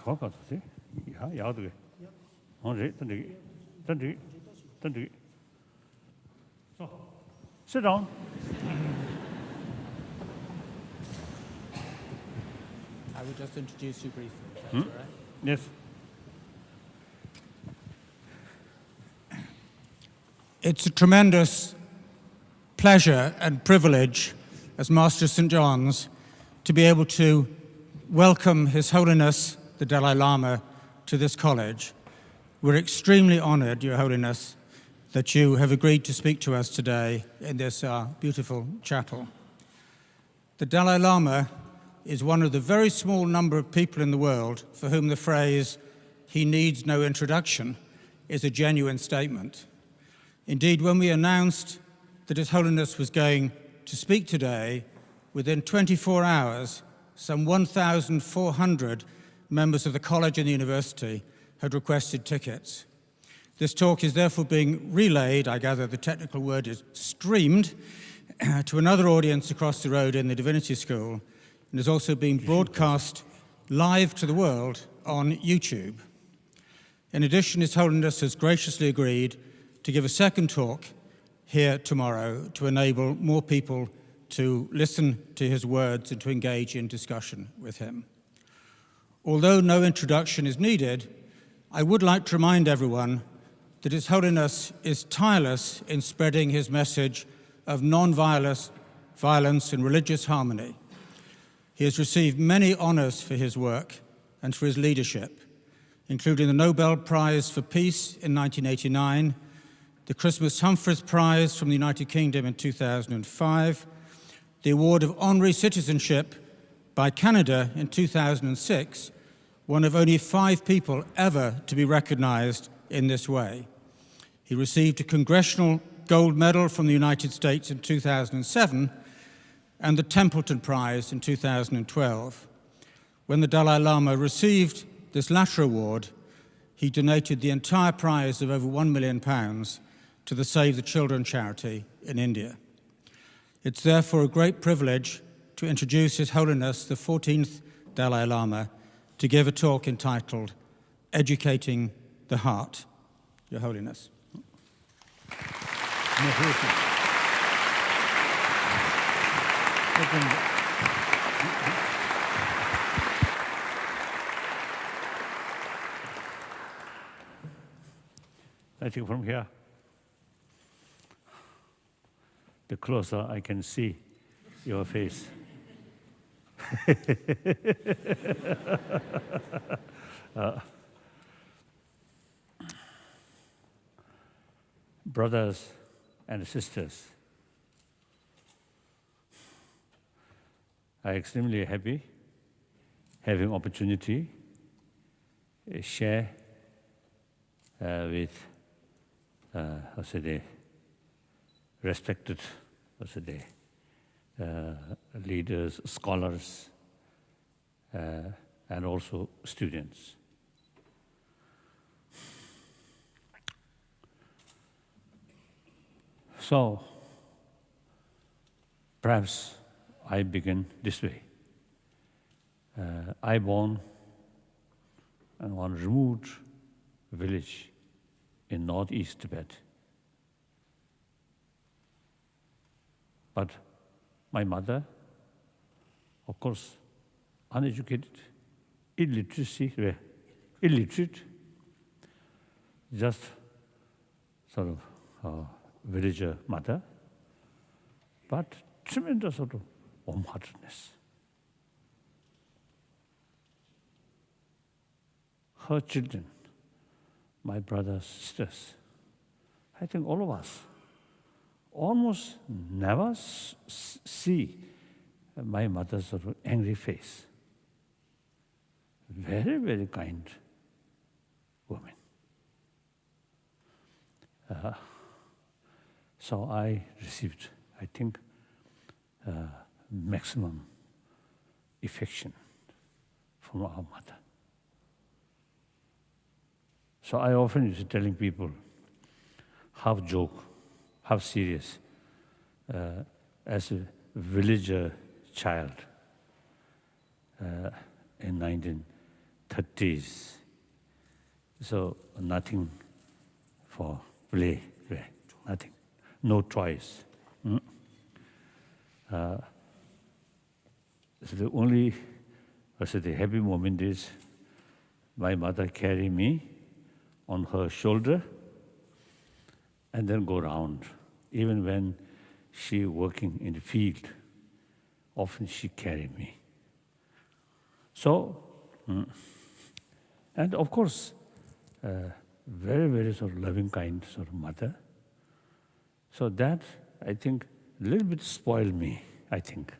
So, sit down. I will just introduce you briefly, if that's all right. Yes. It's a tremendous pleasure and privilege as Master of St. John's to be able to welcome His Holiness, the Dalai Lama, to this college. We're extremely honored, Your Holiness, that you have agreed to speak to us today in this beautiful chapel. The Dalai Lama is one of the very small number of people in the world for whom the phrase, "he needs no introduction," is a genuine statement. Indeed, when we announced that His Holiness was going to speak today, within 24 hours, some 1,400 members of the college and the university had requested tickets. This talk is therefore being relayed, I gather the technical word is streamed, to another audience across the road in the Divinity School, and is also being broadcast live to the world on YouTube. In addition, His Holiness has graciously agreed to give a second talk here tomorrow to enable more people to listen to his words and to engage in discussion with him. Although no introduction is needed, I would like to remind everyone that His Holiness is tireless in spreading his message of non-violence, violence, and religious harmony. He has received many honors for his work and for his leadership, including the Nobel Prize for Peace in 1989, the Christmas Humphreys Prize from the United Kingdom in 2005, the award of honorary citizenship by Canada in 2006, one of only 5 people ever to be recognized in this way. He received a Congressional Gold Medal from the United States in 2007 and the Templeton Prize in 2012. When the Dalai Lama received this latter award, he donated the entire prize of over £1 million to the Save the Children charity in India. It's therefore a great privilege to introduce His Holiness the 14th Dalai Lama to give a talk entitled Educating the Heart. Your Holiness. I think from here, the closer I can see your face. Brothers and sisters, I'm extremely happy having opportunity to share with respected leaders, scholars, and also students. So, perhaps I begin this way. I born in one remote village in northeast Tibet. But my mother, of course, uneducated, illiterate, just sort of villager mother, but tremendous sort of warm-heartedness. Her children, my brothers, sisters, I think all of us almost never see my mother's sort of angry face. Very, very kind woman. So I received, I think, maximum affection from our mother. So I often used to telling people, half joke, half serious, as a villager child in 30s. So nothing for play, nothing, no choice. So the only the happy moment is my mother carry me on her shoulder and then go around. Even when she working in the field, often she carry me. So, and of course, very, very sort of loving, kind sort of mother. So that, I think, a little bit spoiled me, I think.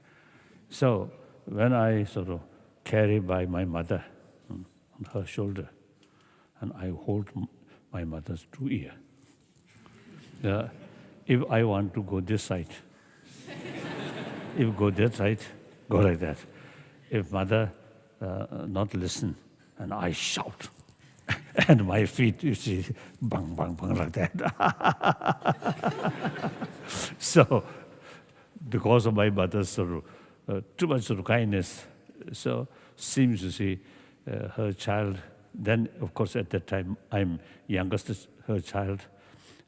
So when I sort of carry by my mother on her shoulder, and I hold my mother's 2 ears. If I want to go this side, if go that side, go like that. If mother not listen, and I shout, and my feet, you see, bang, bang, bang, like that. So, because of my mother's sort of, too much sort of kindness, so seems to see her child. Then, of course, at that time, I'm youngest her child,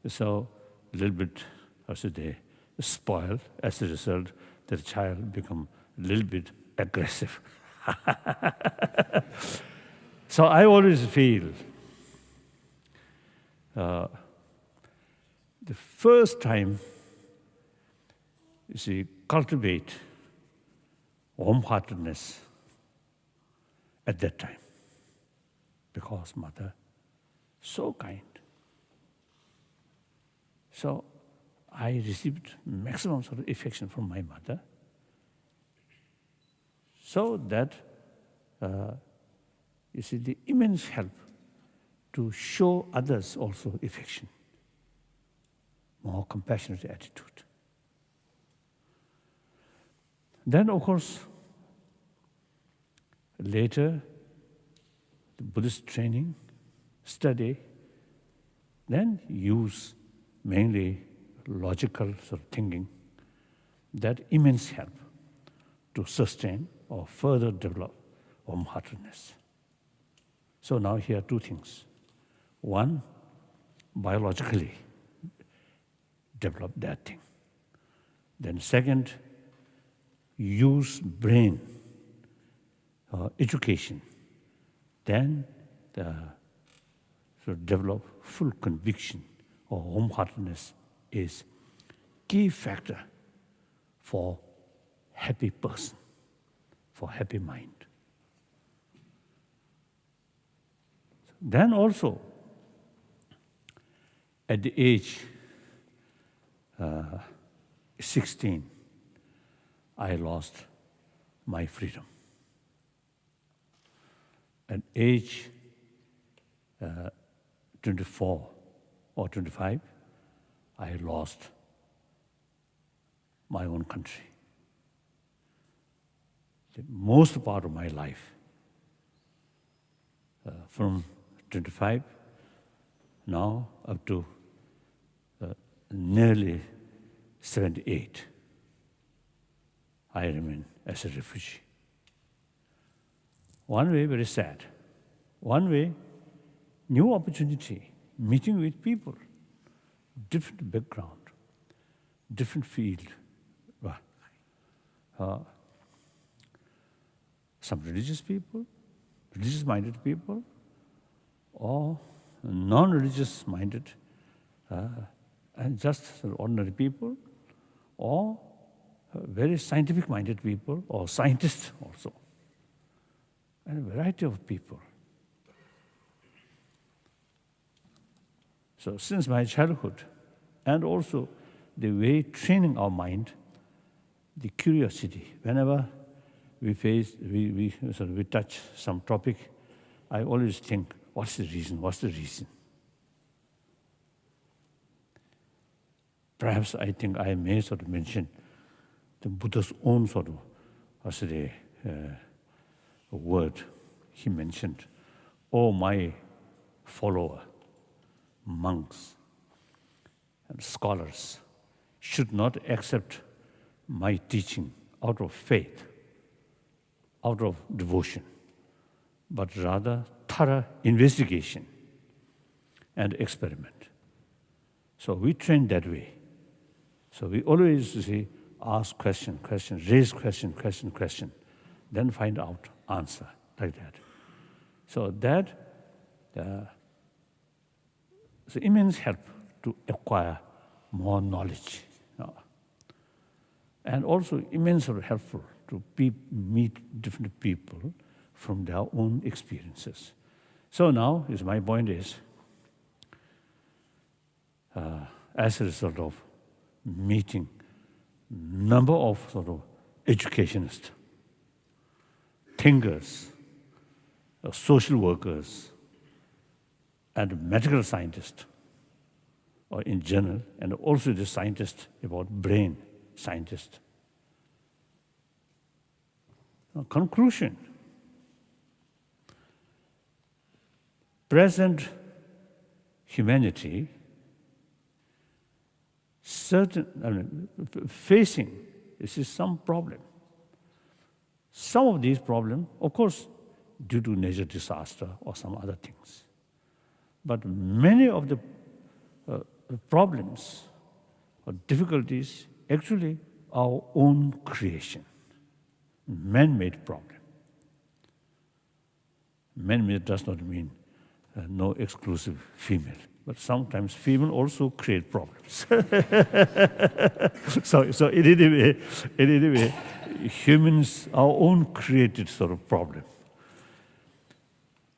so a little bit, how should they, spoiled. As a result, the child become a little bit aggressive. So I always feel the first time, you see, cultivate warm-heartedness at that time, because mother, so kind. So I received maximum sort of affection from my mother, so that you see the immense help to show others also affection, more compassionate attitude. Then, of course, later, the Buddhist training, study, then use mainly logical sort of thinking, that immense help to sustain or further develop warm-heartedness. So now here are 2 things. One, biologically develop that thing. Then second, use brain, education. Then develop full conviction or warm-heartedness is key factor for happy person, for happy mind. Then also, at the age 16, I lost my freedom. At age 24 or 25, I lost my own country. The most part of my life, from 25 now up to nearly 78, I remain as a refugee. One way, very sad. One way, new opportunity, meeting with people, different background, different field. Some religious people, religious-minded people, or non-religious-minded, and just ordinary people, or very scientific-minded people, or scientists also, and a variety of people. So since my childhood, and also the way training our mind, the curiosity, whenever we touch some topic, I always think, what's the reason? What's the reason? Perhaps I think I may sort of mention the Buddha's own sort of word. He mentioned, "Oh, my follower, monks and scholars should not accept my teaching out of faith, out of devotion, but rather thorough investigation and experiment. So we train that way. So we always ask question, raise question, then find out answer, like that. So that is immense help to acquire more knowledge. And also immensely helpful to meet different people from their own experiences. So now, my point is, as a result of meeting number of sort of educationists, thinkers, social workers, and medical scientists, or in general, and also the scientists about brain scientists. Conclusion. Present humanity facing some problem. Some of these problems, of course, due to natural disaster or some other things. But many of the problems or difficulties actually our own creation, man-made problem. Man-made does not mean no exclusive female, but sometimes female also create problems. so in any way, humans, our own created sort of problem.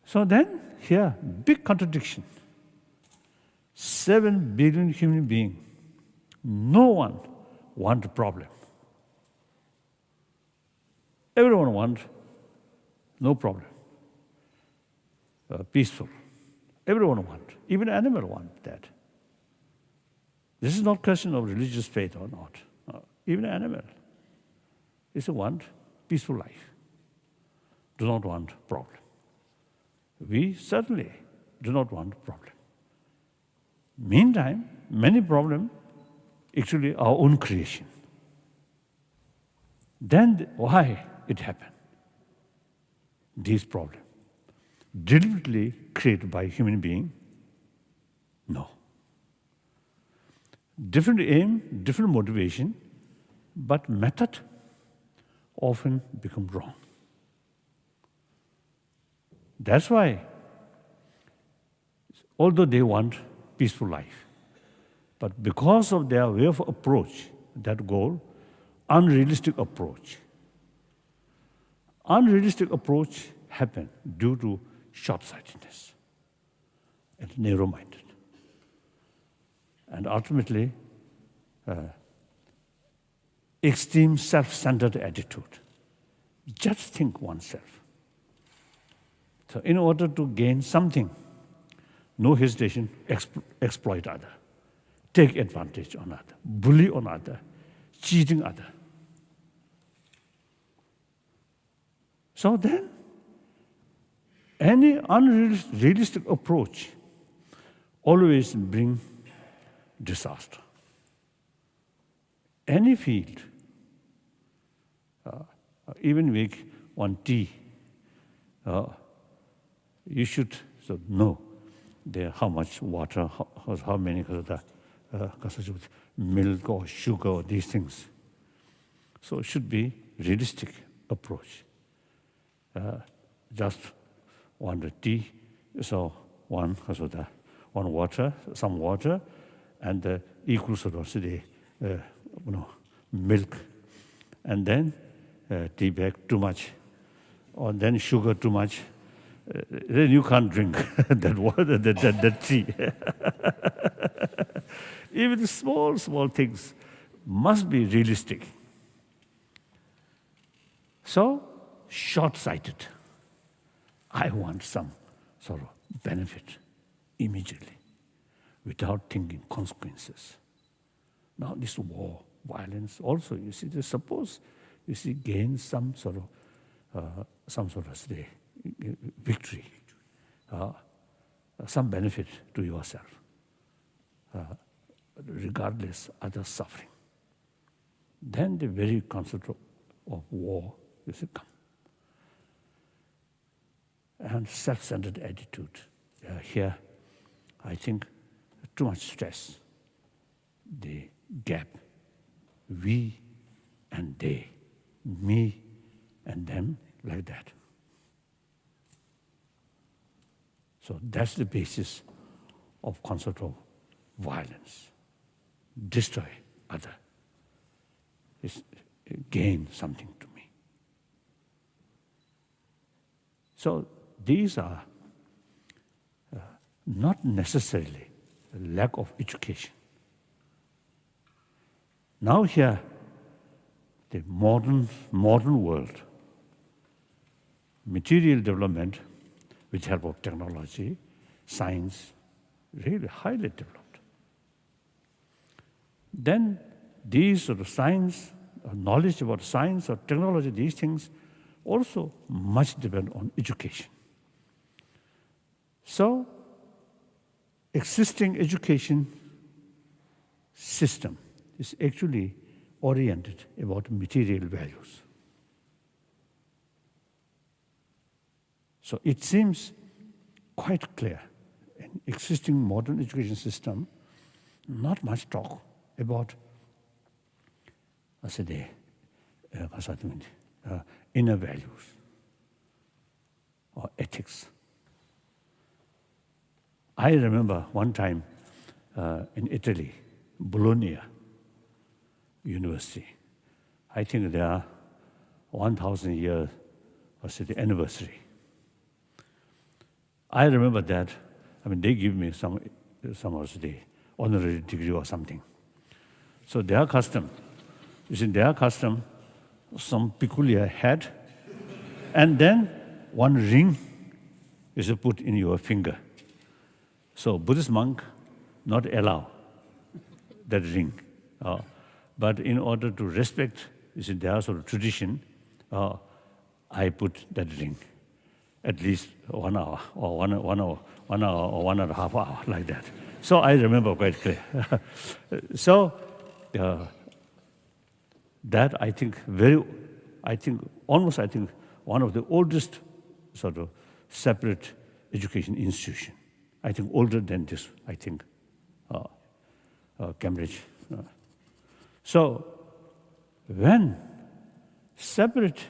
So then, here, big contradiction. 7 billion human beings, no one wants a problem. Everyone wants no problem, peaceful. Everyone wants, even animal want that. This is not question of religious faith or not. Even animal is a want peaceful life, do not want problem. We certainly do not want problem. Meantime, many problems actually our own creation. Then why it happened? These problems deliberately created by human being? No. Different aim, different motivation, but method often become wrong. That's why, although they want peaceful life, but because of their way of approach, that goal, unrealistic approach. Unrealistic approach happen due to short-sightedness and narrow-minded. And ultimately, extreme self-centered attitude. Just think oneself. So in order to gain something, no hesitation, exploit other, take advantage on other, bully on other, cheating other. So then, any unrealistic approach always bring disaster. Any field, even make one tea, you should know there how much water, how many milk or sugar or these things. So it should be realistic approach. Just one tea, so one water, some water, and equal sort of milk, and then tea bag too much, or then sugar too much. Then you can't drink that water, that tea. Even small things must be realistic. So, short-sighted. I want some sort of benefit immediately, without thinking consequences. Now this war, violence, also you see, suppose you see gain some sort of victory, some benefit to yourself, regardless others suffering. Then the very concept of war is come. and self-centered attitude. Here, I think too much stress. The gap, we and they, me and them, like that. So that's the basis of concept of violence. Destroy other. It's gain something to me. So these are not necessarily a lack of education. Now here, the modern world, material development with help of technology, science, really highly developed. Then these sort of science, knowledge about science or technology, these things also much depend on education. So, existing education system is actually oriented about material values. So it seems quite clear, in existing modern education system, not much talk about, inner values or ethics. I remember one time in Italy, Bologna University. I think there are 1,000 years the anniversary. I remember that. I mean, they give me some of the honorary degree or something. So their custom, some peculiar hat, and then one ring is put in your finger. So Buddhist monk not allow that ring. But in order to respect their sort of tradition, I put that ring at least 1 hour or 1 hour or 1.5 hours, like that. So I remember quite clear. So that I think almost one of the oldest sort of separate education institution. I think older than this, I think, Cambridge. So when separate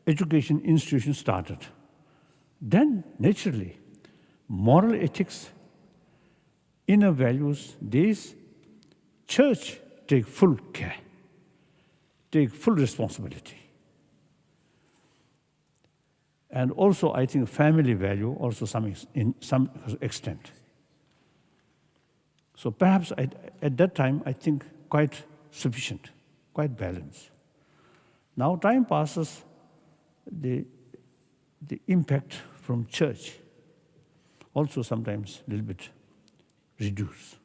education institutions started, then naturally, moral ethics, inner values, these church take full care, take full responsibility. And also, I think family value also in some extent. So perhaps at that time, I think quite sufficient, quite balanced. Now time passes, the impact from church also sometimes a little bit reduced.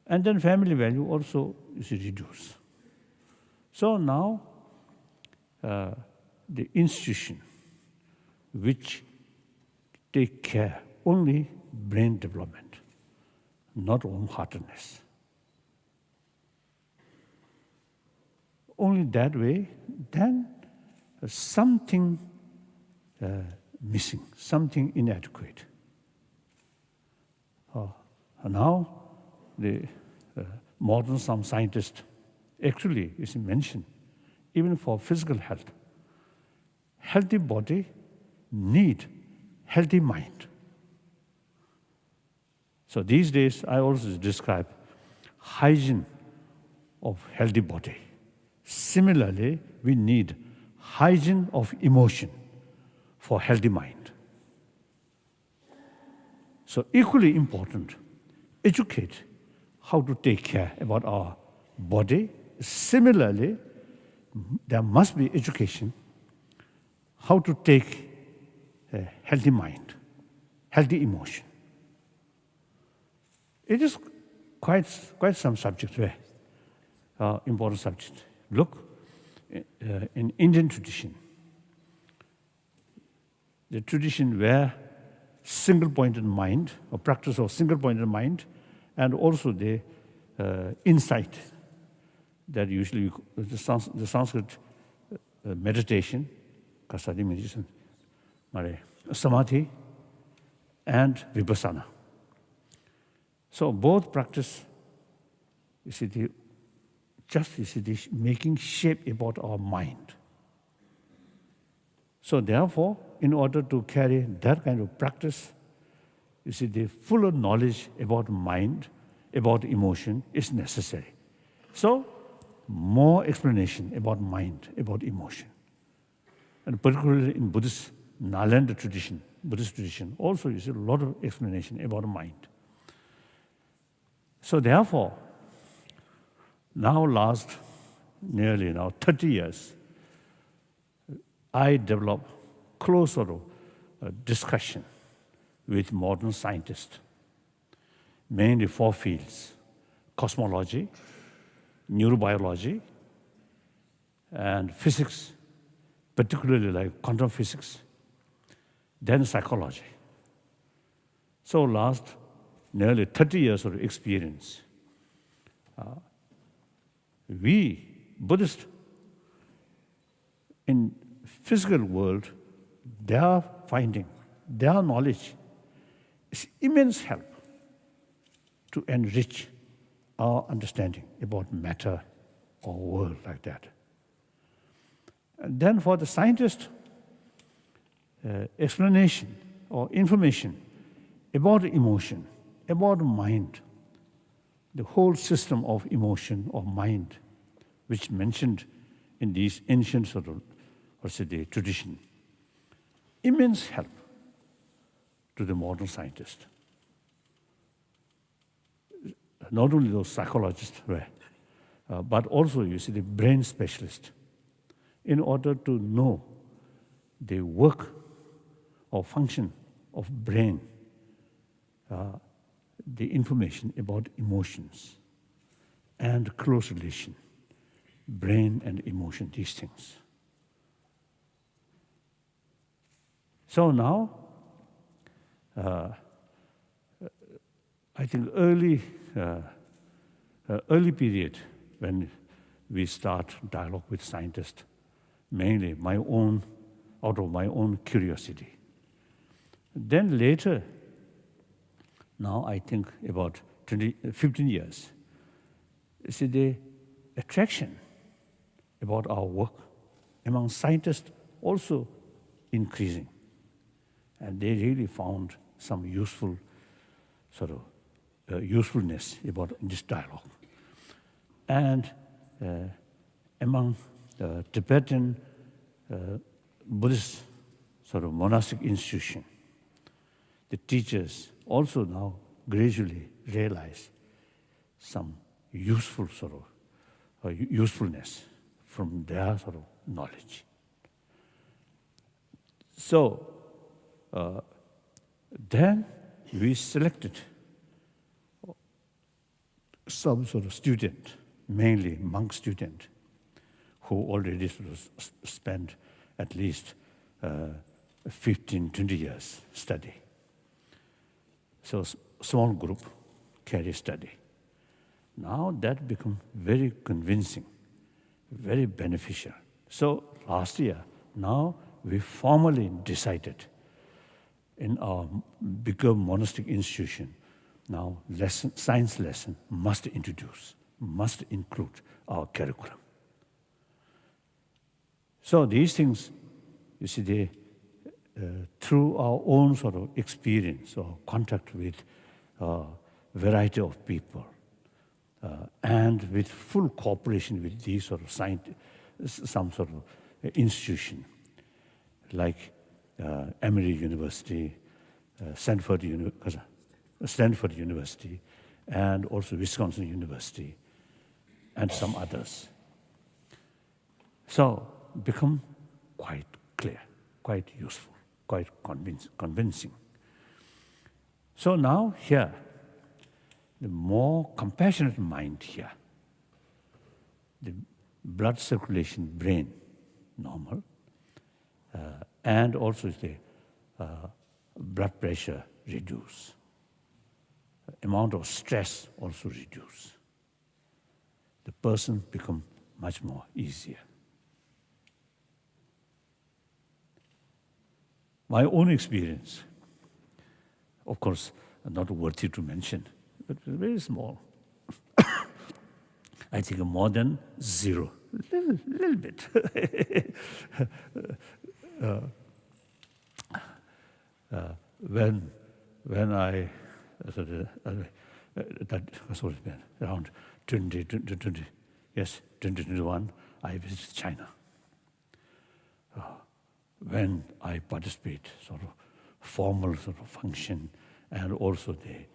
And then family value also is reduced. So now the institution which take care only brain development, not warm-heartedness. Only that way, then something missing, something inadequate. Now, the modern some scientists actually is mentioned, even for physical health. Healthy body need healthy mind. So these days, I also describe hygiene of healthy body. Similarly, we need hygiene of emotion for healthy mind. So equally important, educate how to take care about our body. Similarly, there must be education how to take a healthy mind, healthy emotion. It is quite some subject, very important subject. Look, in Indian tradition, the tradition where single-pointed mind, or practice of single-pointed mind, and also the insight that usually the Sanskrit meditation, Kasadi meditation, samadhi and vipassana. So both practice, making shape about our mind. So therefore, in order to carry that kind of practice, the fuller knowledge about mind, about emotion is necessary. So more explanation about mind, about emotion. And particularly in Buddhist Nalanda tradition, Buddhist tradition, also you see a lot of explanation about mind. So therefore, now last nearly 30 years, I developed close sort of discussion with modern scientists, mainly 4 fields: cosmology, neurobiology, and physics, particularly like quantum physics, then psychology. So last nearly 30 years of experience, we Buddhists in physical world, their finding, their knowledge is immense help to enrich our understanding about matter or world like that. And then for the scientist, explanation or information about emotion, about mind, the whole system of emotion or mind, which mentioned in these ancient sort of, tradition, immense help to the modern scientist. Not only those psychologists, but also the brain specialists, in order to know the work or function of brain, the information about emotions and close relation, brain and emotion, these things. So now, I think early period when we start dialogue with scientists, mainly out of my own curiosity. Then later, now I think about 15 years, the attraction about our work among scientists also increasing. And they really found some useful usefulness about this dialogue. And among the Tibetan Buddhist monastic institution, the teachers also now gradually realize some useful usefulness from their knowledge. So then we selected some student, mainly monk student, who already spent at least 15, 20 years study. So small group carry study. Now that become very convincing, very beneficial. So last year, now we formally decided in our bigger monastic institution, now science lesson must include our curriculum. So these things, through our own experience or contact with a variety of people, and with full cooperation with these some institution, like Emory University, Stanford University, and also Wisconsin University, and some others. So become quite clear, quite useful, quite convincing. So now here, the more compassionate mind here, the blood circulation, brain, normal, and also the blood pressure reduce. Amount of stress also reduce. The person become much more easier. my own experience, of course, not worthy to mention, but very small. I think more than zero, little bit. When I, around 2021, I visited China. When I participate, sort of formal sort of function, and also the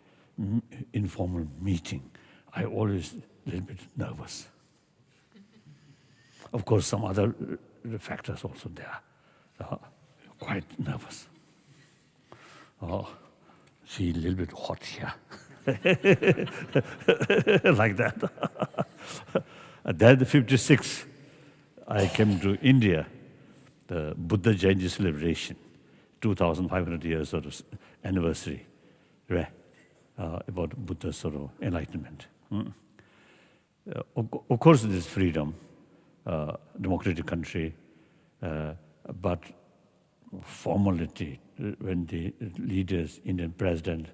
informal meeting, I always a little bit nervous. Of course, some other factors also there. Quite nervous. See, a little bit hot here. Like that. Then, 56, I came to India, the Buddha Jayanti celebration, 2,500 years sort of anniversary, right? About Buddha's sort of enlightenment. Of course, there's freedom, democratic country, but formality, when the leaders, Indian president,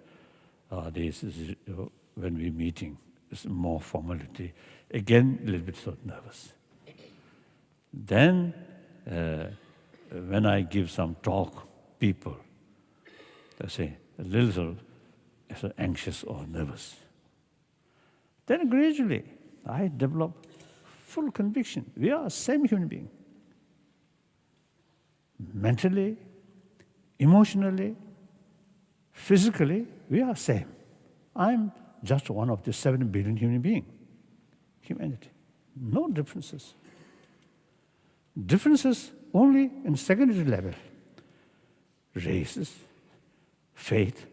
when we're meeting, it's more formality. Again, a little bit sort of nervous. Then, when I give some talk, people, they say, a little sort of anxious or nervous. Then gradually, I develop full conviction. We are the same human being. Mentally, emotionally, physically, we are same. I'm just one of the 7 billion human beings. Humanity. No differences. Differences only in secondary level. Races, faith,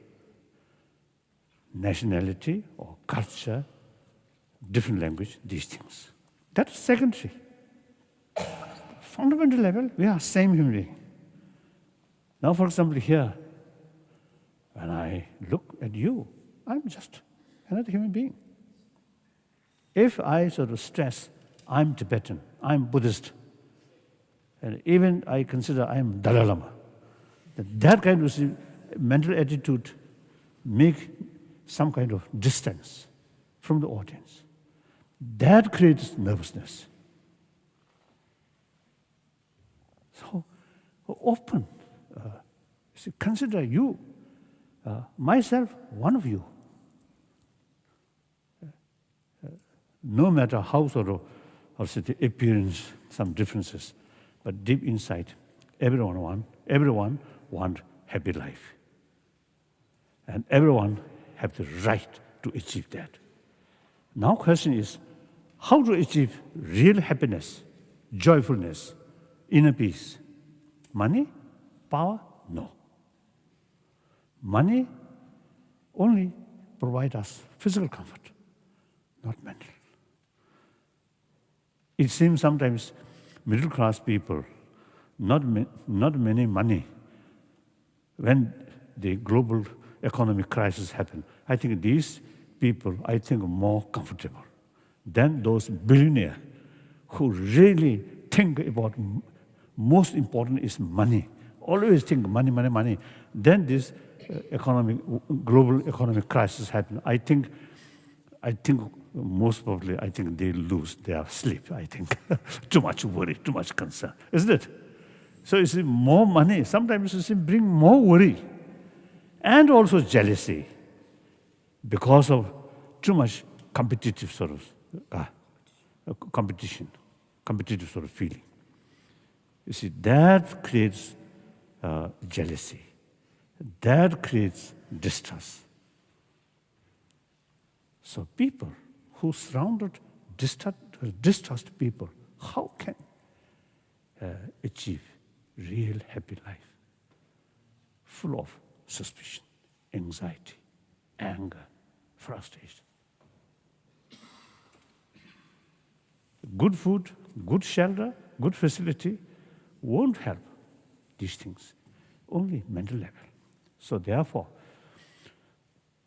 nationality or culture, different language, these things. That's secondary. Fundamental level, we are same human being. Now, for example, here, when I look at you, I'm just another human being. If I sort of stress, I'm Tibetan, I'm Buddhist, and even I consider I'm Dalai Lama, that kind of mental attitude make some kind of distance from the audience. That creates nervousness. So open. Consider you, myself, one of you. No matter how sort of, the appearance, some differences, but deep inside, everyone want happy life. And everyone have the right to achieve that. Now question is, how to achieve real happiness, joyfulness, inner peace? Money? Power? No. Money only provide us physical comfort, not mental. It seems sometimes middle class people, not many money. When the global economic crisis happened, I think these people, are more comfortable than those billionaires who really think about most important is money. Always think money, money, money. Then this global economic crisis happened. I think most probably, they lose their sleep, Too much worry, too much concern, isn't it? So you see, more money, sometimes you see, bring more worry. And also jealousy, because of too much competitive sort of competitive sort of feeling. You see, that creates jealousy. That creates distrust. So people who surrounded distrust people, how can achieve real happy life? Full of suspicion, anxiety, anger, frustration. Good food, good shelter, good facility won't help these things, only mental level. So therefore,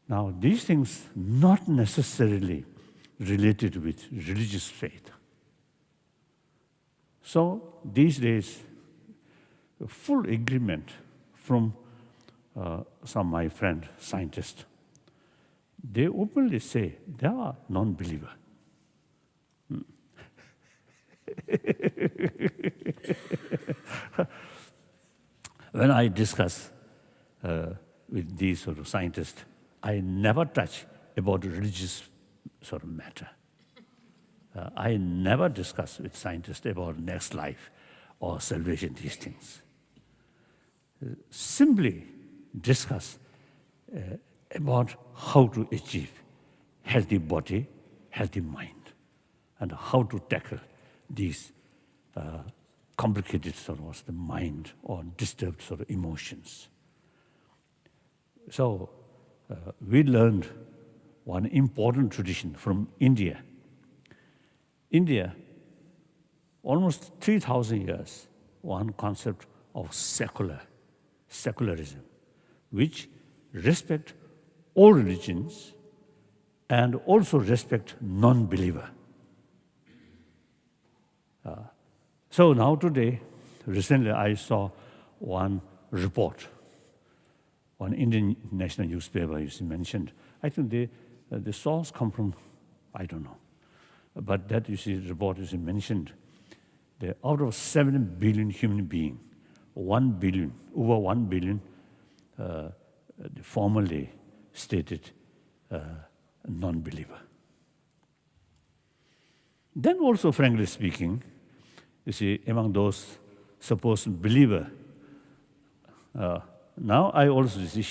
now these things not necessarily related with religious faith. So these days, full agreement from some of my friend scientists. They openly say they are non-believer. When I discuss with these sort of scientists, I never touch about religious sort of matter. I never discuss with scientists about next life or salvation, these things. Simply discuss about how to achieve healthy body, healthy mind, and how to tackle these complicated sort of the mind or disturbed sort of emotions. So we learned one important tradition from India. India, almost 3,000 years, one concept of secularism, which respect all religions and also respect non-believer. So now today, recently I saw one report, one Indian national newspaper is mentioned. I think the source come from, I don't know. But that, you see, report is mentioned. That out of 7 billion human beings, 1 billion, over 1 billion, formally stated non-believer. Then also, frankly speaking, you see, among those supposed believer, now I also see,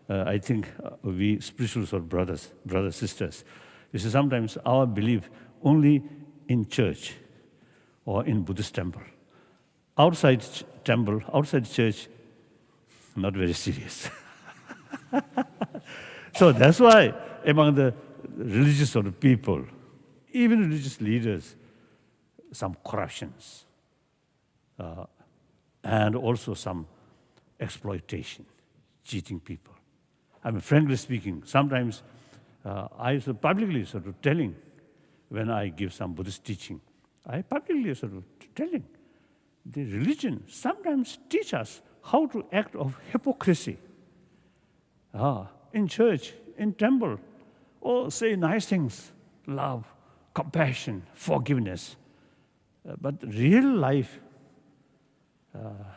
I think we spiritual sort of brothers, sisters, you see, sometimes our belief only in church or in Buddhist temple. Outside temple, outside church, not very serious. So that's why among the religious sort of people, even religious leaders, some corruptions, and also some exploitation, cheating people. I mean, frankly speaking, sometimes I publicly sort of telling, when I give some Buddhist teaching, I publicly sort of telling, the religion sometimes teach us how to act of hypocrisy. In church, in temple, or say nice things, love, compassion, forgiveness. But real life,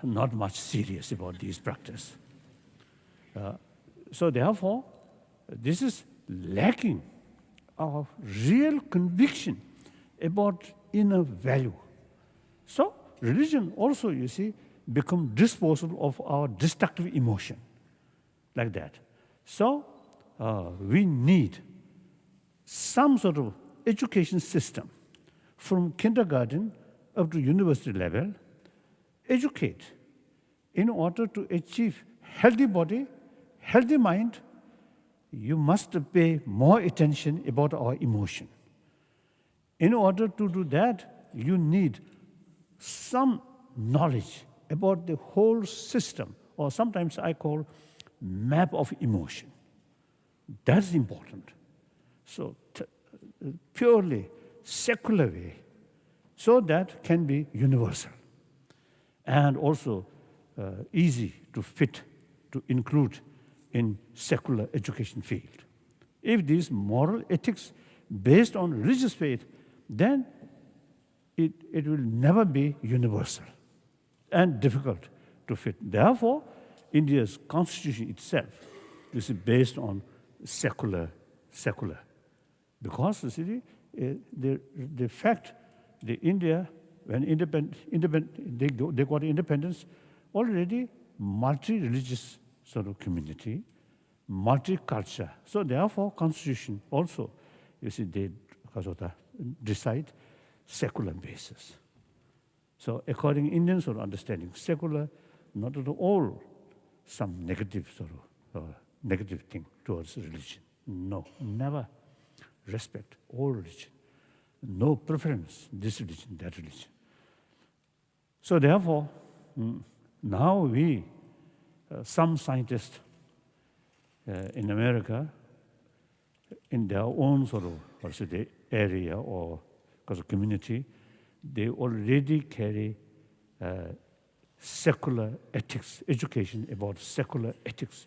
not much serious about these practice. So therefore, this is lacking of real conviction about inner value. So religion also, you see, become disposal of our destructive emotion, like that. So we need some sort of education system from kindergarten up to university level, educate in order to achieve healthy body, healthy mind. You must pay more attention about our emotion. In order to do that, you need some knowledge about the whole system, or sometimes I call map of emotion. That's important. So purely secular way, so that can be universal and also easy to fit, to include in secular education field. If these moral ethics based on religious faith, then it will never be universal and difficult to fit. Therefore, India's constitution itself is based on secular. Because, you see, the fact that India, when they got independence, already multi-religious sort of community, multi-culture. So therefore, constitution also, you see, they decide secular basis. So according to Indian sort of understanding, secular, not at all some negative sort of negative thing towards religion. No, never. Respect all religion. No preference, this religion, that religion. So therefore, now we, some scientists in America, in their own sort of the area or because of community, they already carry secular ethics, education about secular ethics.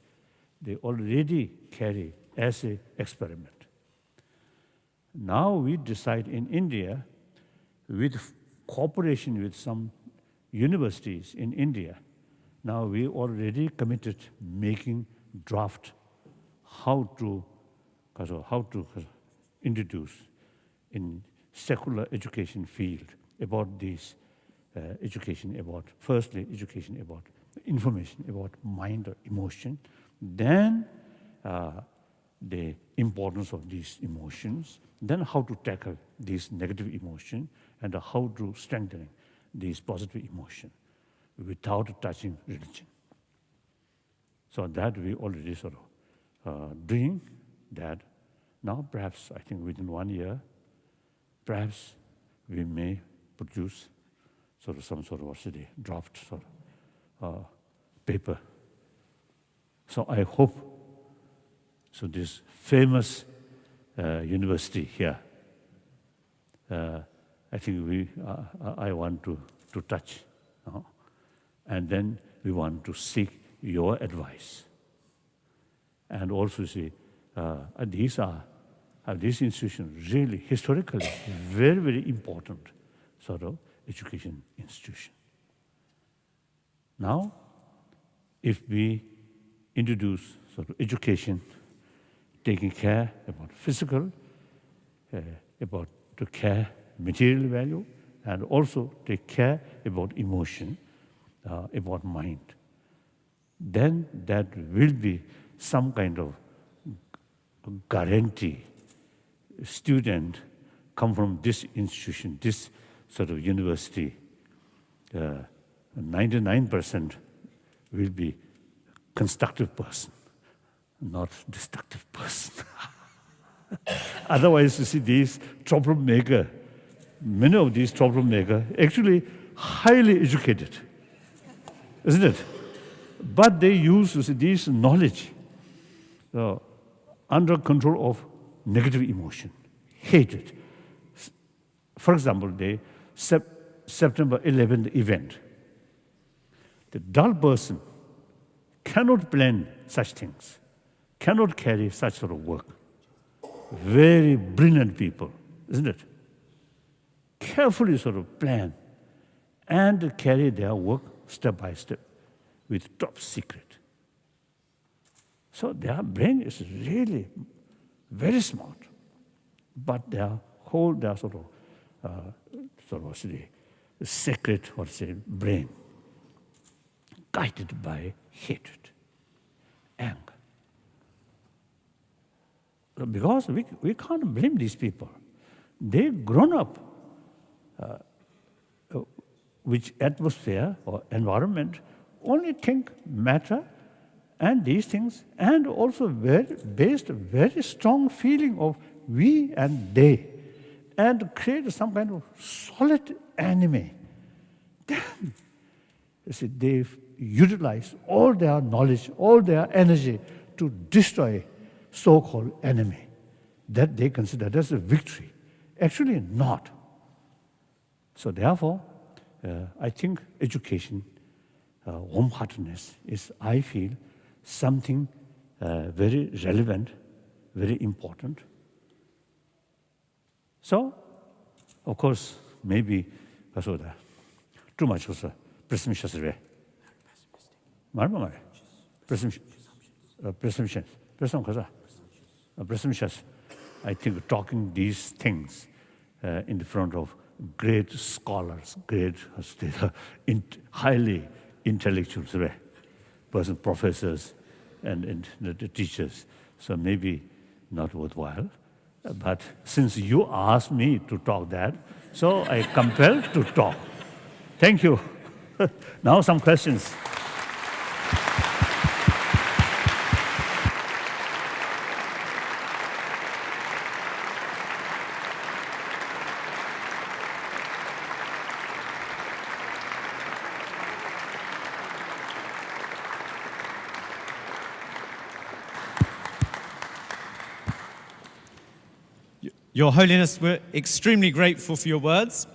They already carry as an experiment. Now we decide in India, with cooperation with some universities in India, now we already committed making draft how to introduce in secular education field about this education about, firstly, education about information about mind or emotion, then the importance of these emotions, then how to tackle these negative emotions, and how to strengthen these positive emotions without touching religion. So that we already sort of doing that. Now perhaps, I think within 1 year, perhaps we may produce sort of some sort of draft sort of paper. So I hope, so this famous university here, I think I want to touch. And then we want to seek your advice. And also see, these institutions really, historically, very, very important sort of education institution. Now, if we introduce sort of education, taking care about physical, about to care material value, and also take care about emotion, about mind, then that will be some kind of guarantee. Student come from this institution, this sort of university, 99% will be constructive person, not destructive person. Otherwise, you see, these troublemaker, many of these troublemaker actually highly educated, isn't it? But they use this knowledge under control of negative emotion, hatred. For example, the September 11th event. The dull person cannot plan such things, cannot carry such sort of work. Very brilliant people, isn't it? Carefully sort of plan and carry their work step by step with top secret. So their brain is really very smart, but their sort of sacred, brain, guided by hatred, anger. Because we can't blame these people. They've grown up which atmosphere or environment only think matter and these things, and also based very strong feeling of we and they, and create some kind of solid enemy. Then, you see, they utilize all their knowledge, all their energy to destroy so-called enemy that they consider as a victory. Actually not. So therefore, I think education, warm-heartedness is, I feel, something very relevant, very important. So, of course, maybe too much was presumptuous. Presumptuous. I think talking these things in the front of great scholars, great, highly intellectual professors and the teachers. So maybe not worthwhile. But since you asked me to talk that, so I compelled to talk. Thank you. Now some questions. Your Holiness, we're extremely grateful for your words.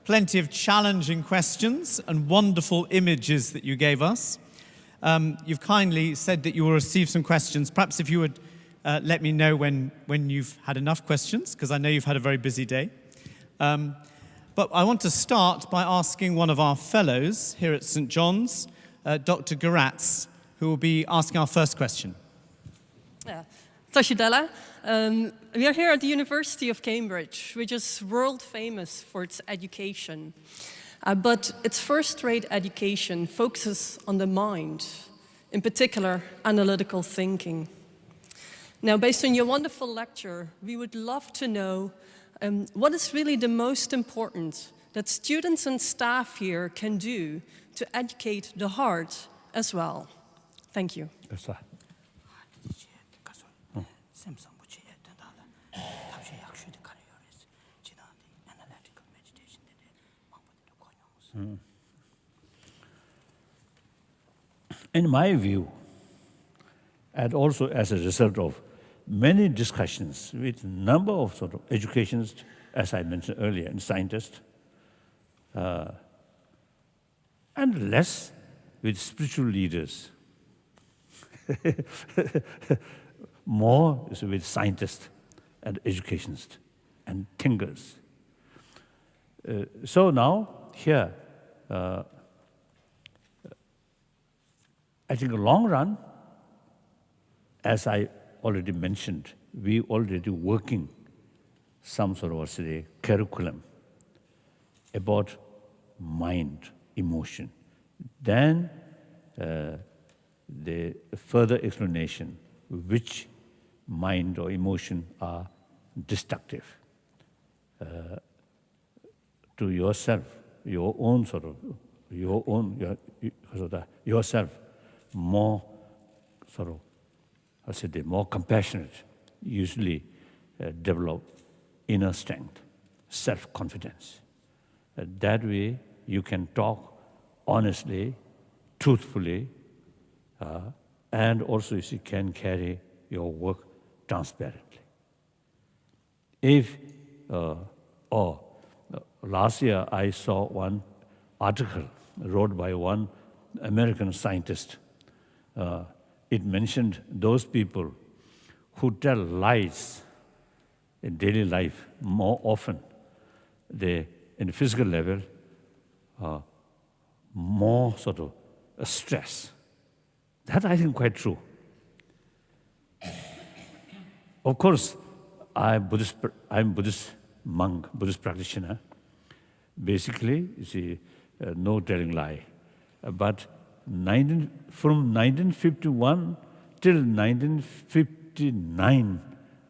plenty of challenging questions and wonderful images that you gave us. You've kindly said that you will receive some questions. Perhaps if you would let me know when you've had enough questions, because I know you've had a very busy day. But I want to start by asking one of our fellows here at St. John's, Dr. Garatz, who will be asking our first question. Dalai. We are here at the University of Cambridge, which is world famous for its education. But its first-rate education focuses on the mind, in particular, analytical thinking. Now, based on your wonderful lecture, we would love to know what is really the most important that students and staff here can do to educate the heart as well. Thank you. Yes, sir. In my view, and also as a result of many discussions with a number of sort of educationists, as I mentioned earlier, and scientists, and less with spiritual leaders, more is with scientists and educationists and thinkers. So now, here, I think in the long run, as I already mentioned, we already working some sort of, say, curriculum about mind, emotion. Then the further explanation which mind or emotion are destructive to yourself, your own sort of, yourself, more sort of, I said, more compassionate, usually develop inner strength, self-confidence. That way, you can talk honestly, truthfully, and also you can carry your work transparently. If, last year I saw one article wrote by one American scientist. It mentioned those people who tell lies in daily life more often, they, in the physical level, more sort of stress. That I think quite true. Of course, I'm Buddhist monk, Buddhist practitioner. Basically, you see, no telling lie. But from 1951 till 1959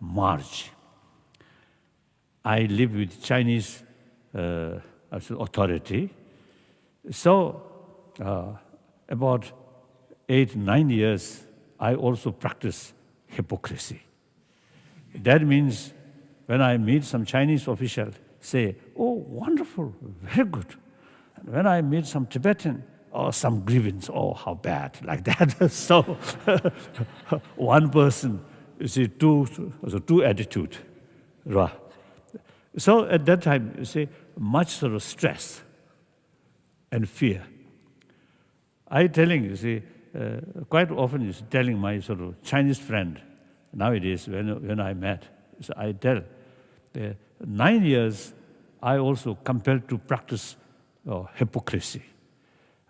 March, I lived with Chinese authority. So about 8-9 years, I also practice hypocrisy. That means when I meet some Chinese official, say, "Oh, wonderful, very good." And when I meet some Tibetan, or some grievance, "Oh, how bad," like that. So one person, you see, two attitude. So at that time, you see, much sort of stress and fear. I telling, you see, quite often is telling my sort of Chinese friend, nowadays when I met, so I tell, 9 years I also compelled to practice hypocrisy.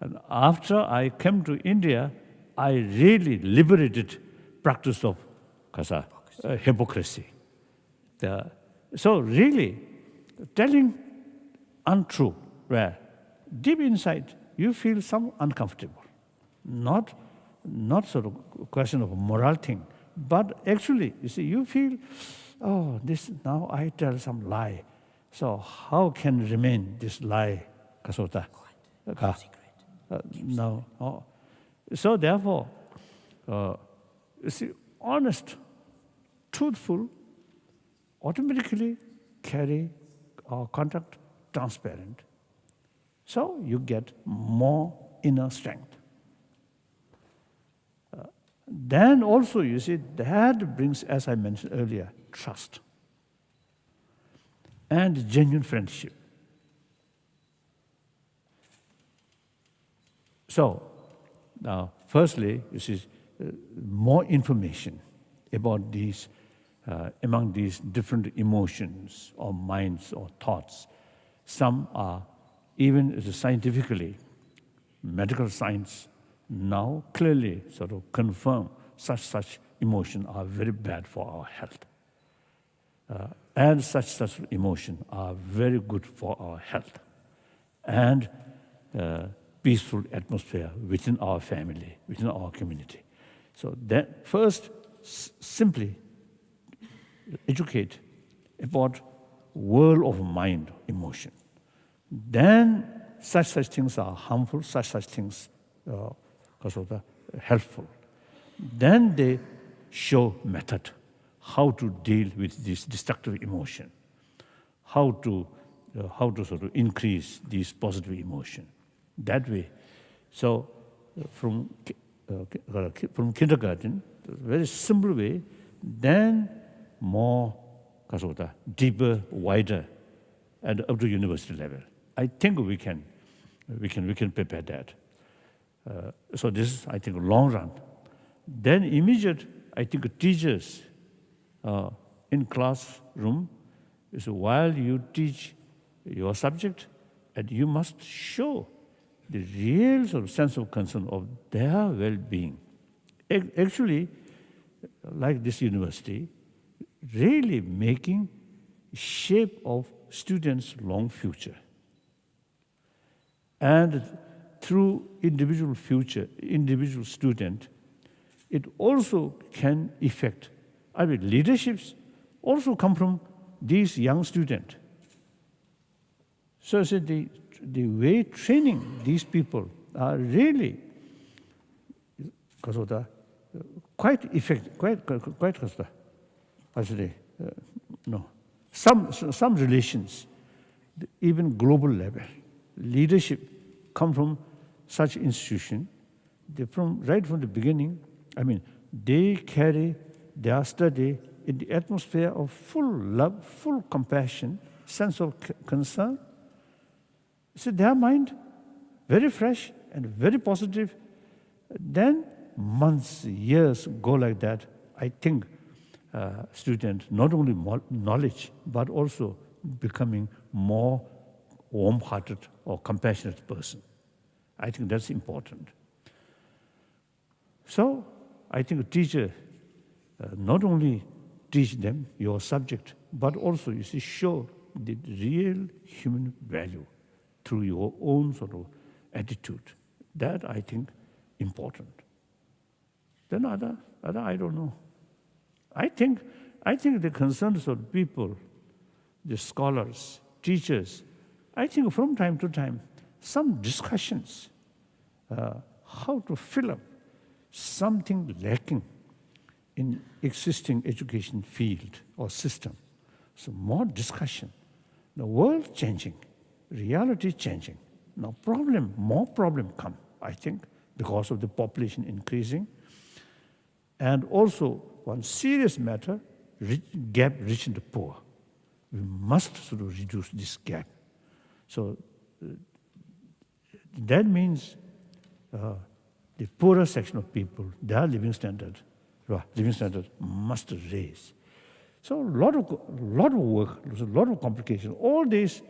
And after I came to India, I really liberated practice of hypocrisy. So really, telling untrue, where deep inside you feel some uncomfortable. Not sort of question of a moral thing, but actually, you see, you feel, oh, this now I tell some lie. So how can remain this lie? No. Oh. So therefore, you see, honest, truthful, automatically carry our conduct transparent. So you get more inner strength. Then also, you see, that brings, as I mentioned earlier, trust and genuine friendship. So, now, firstly, you see, more information about these, among these different emotions or minds or thoughts. Some are, even scientifically, medical science now clearly sort of confirm such emotions are very bad for our health. And such emotions are very good for our health and peaceful atmosphere within our family, within our community. So that first, simply educate about world of mind, emotion. Then such things are harmful, such things are helpful. Then they show method, how to deal with this destructive emotion, how to sort of increase these positive emotion. That way, so from kindergarten, very simple way, then more deeper, wider, and up to university level. I think we can prepare that. So this is, I think, long run. Then immediate, I think, teachers in classroom is while you teach your subject, and you must show the real sort of sense of concern of their well-being. Actually, like this university, really making shape of students' long future. And through individual student, it also can affect, leaderships also come from these young students. So the way training these people are really quite effective, some relations, even global level, leadership come from such institution. Right from the beginning, they carry their study in the atmosphere of full love, full compassion, sense of concern. So their mind, very fresh and very positive. Then months, years go like that. I think students not only more knowledge, but also becoming more warm-hearted or compassionate person. I think that's important. So I think a teacher not only teach them your subject, but also you see show the real human value through your own sort of attitude. That I think important. Then other I don't know. I think the concerns of people, the scholars, teachers, I think from time to time, some discussions, how to fill up something lacking in existing education field or system. So more discussion. The world changing, reality changing. Now more problem come, I think, because of the population increasing. And also one serious matter, gap rich and the poor. We must sort of reduce this gap. So that means the poorer section of people, their living standard must raise. So a lot of work, a lot of complications. All these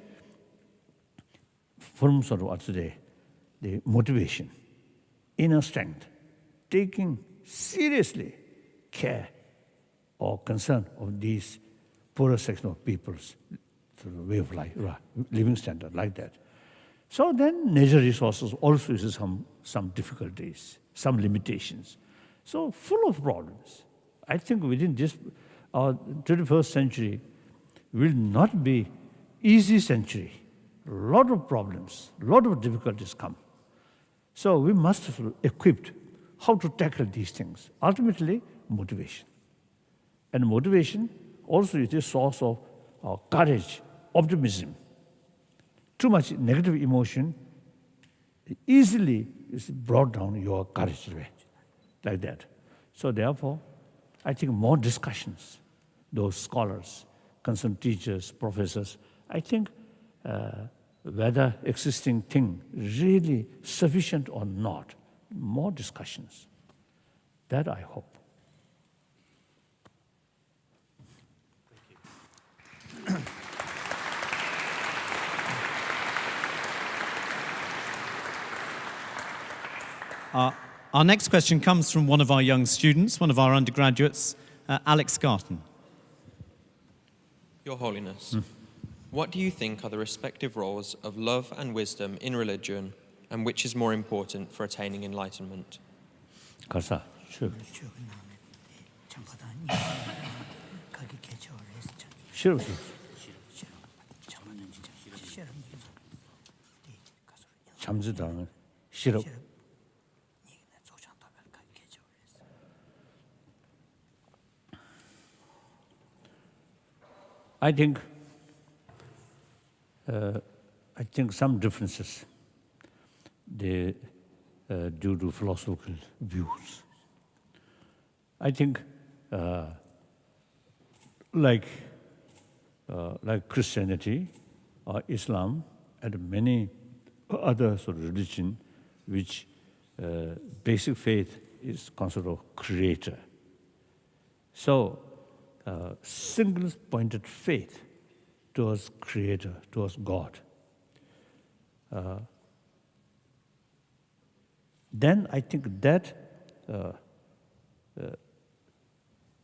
from sort of today, the motivation, inner strength, taking seriously care or concern of these poorer section of people's sort of way of life, living standard like that. So then natural resources also is some difficulties, some limitations. So full of problems. I think within this, our 21st century will not be easy century. A lot of problems, a lot of difficulties come. So we must sort of equipped how to tackle these things. Ultimately, motivation. And motivation also is a source of courage, optimism. Too much negative emotion easily is brought down your courage like that. So therefore, I think more discussions, those scholars, concerned teachers, professors, I think whether existing thing really sufficient or not. More discussions. That I hope. Our next question comes from one of our young students, one of our undergraduates, Alex Garton. Your Holiness, what do you think are the respective roles of love and wisdom in religion, and which is more important for attaining enlightenment? 가사. Sure. Sure. 잠수당은 싫어. I think some differences due to philosophical views. I think like Christianity or Islam and many other sort of religion, which basic faith is concept of creator. So single-pointed faith towards creator, towards God. Then I think that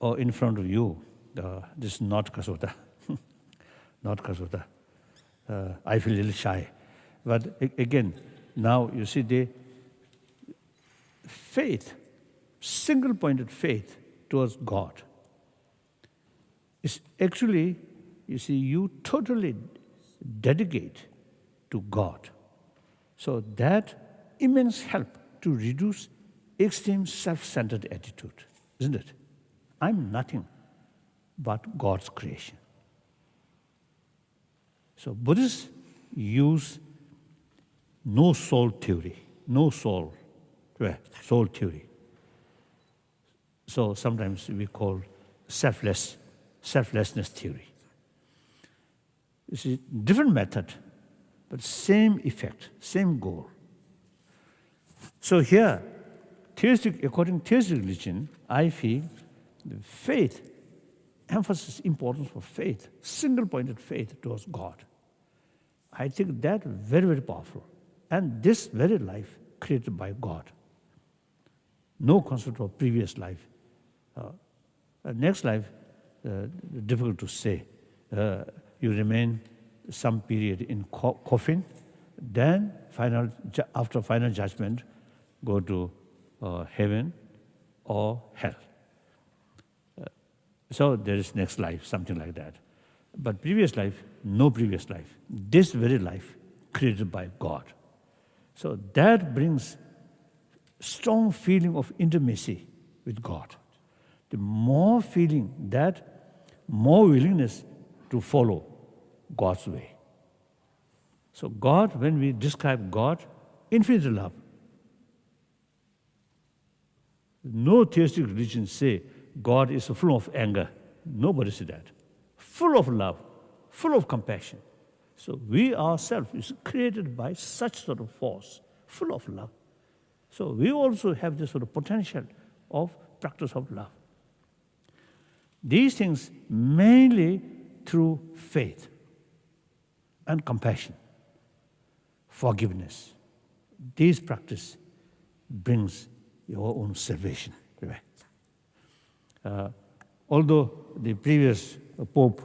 or in front of you, this is not Kasota, not Kasota. I feel a little shy. But again, now you see the faith, single-pointed faith towards God is actually, you see, you totally dedicate to God. So that immense help to reduce extreme self-centered attitude, isn't it? I'm nothing but God's creation. So Buddhists use no soul theory, no soul, soul theory. So sometimes we call selflessness theory. You see, different method, but same effect, same goal. So here, according to theistic religion, I feel the faith, emphasis, importance for faith, single-pointed faith towards God. I think that very, very powerful. And this very life created by God. No concept of previous life. Next life, difficult to say. You remain some period in coffin, then after final judgment, go to heaven or hell. So there is next life, something like that. But previous life, no previous life. This very life created by God. So that brings strong feeling of intimacy with God. The more feeling that, more willingness to follow God's way. So God, when we describe God, infinite love. No theistic religion say God is full of anger. Nobody says that. Full of love, full of compassion. So we ourselves is created by such sort of force, full of love. So we also have this sort of potential of practice of love. These things mainly through faith and compassion, forgiveness. These practice brings your own salvation. Although the previous Pope,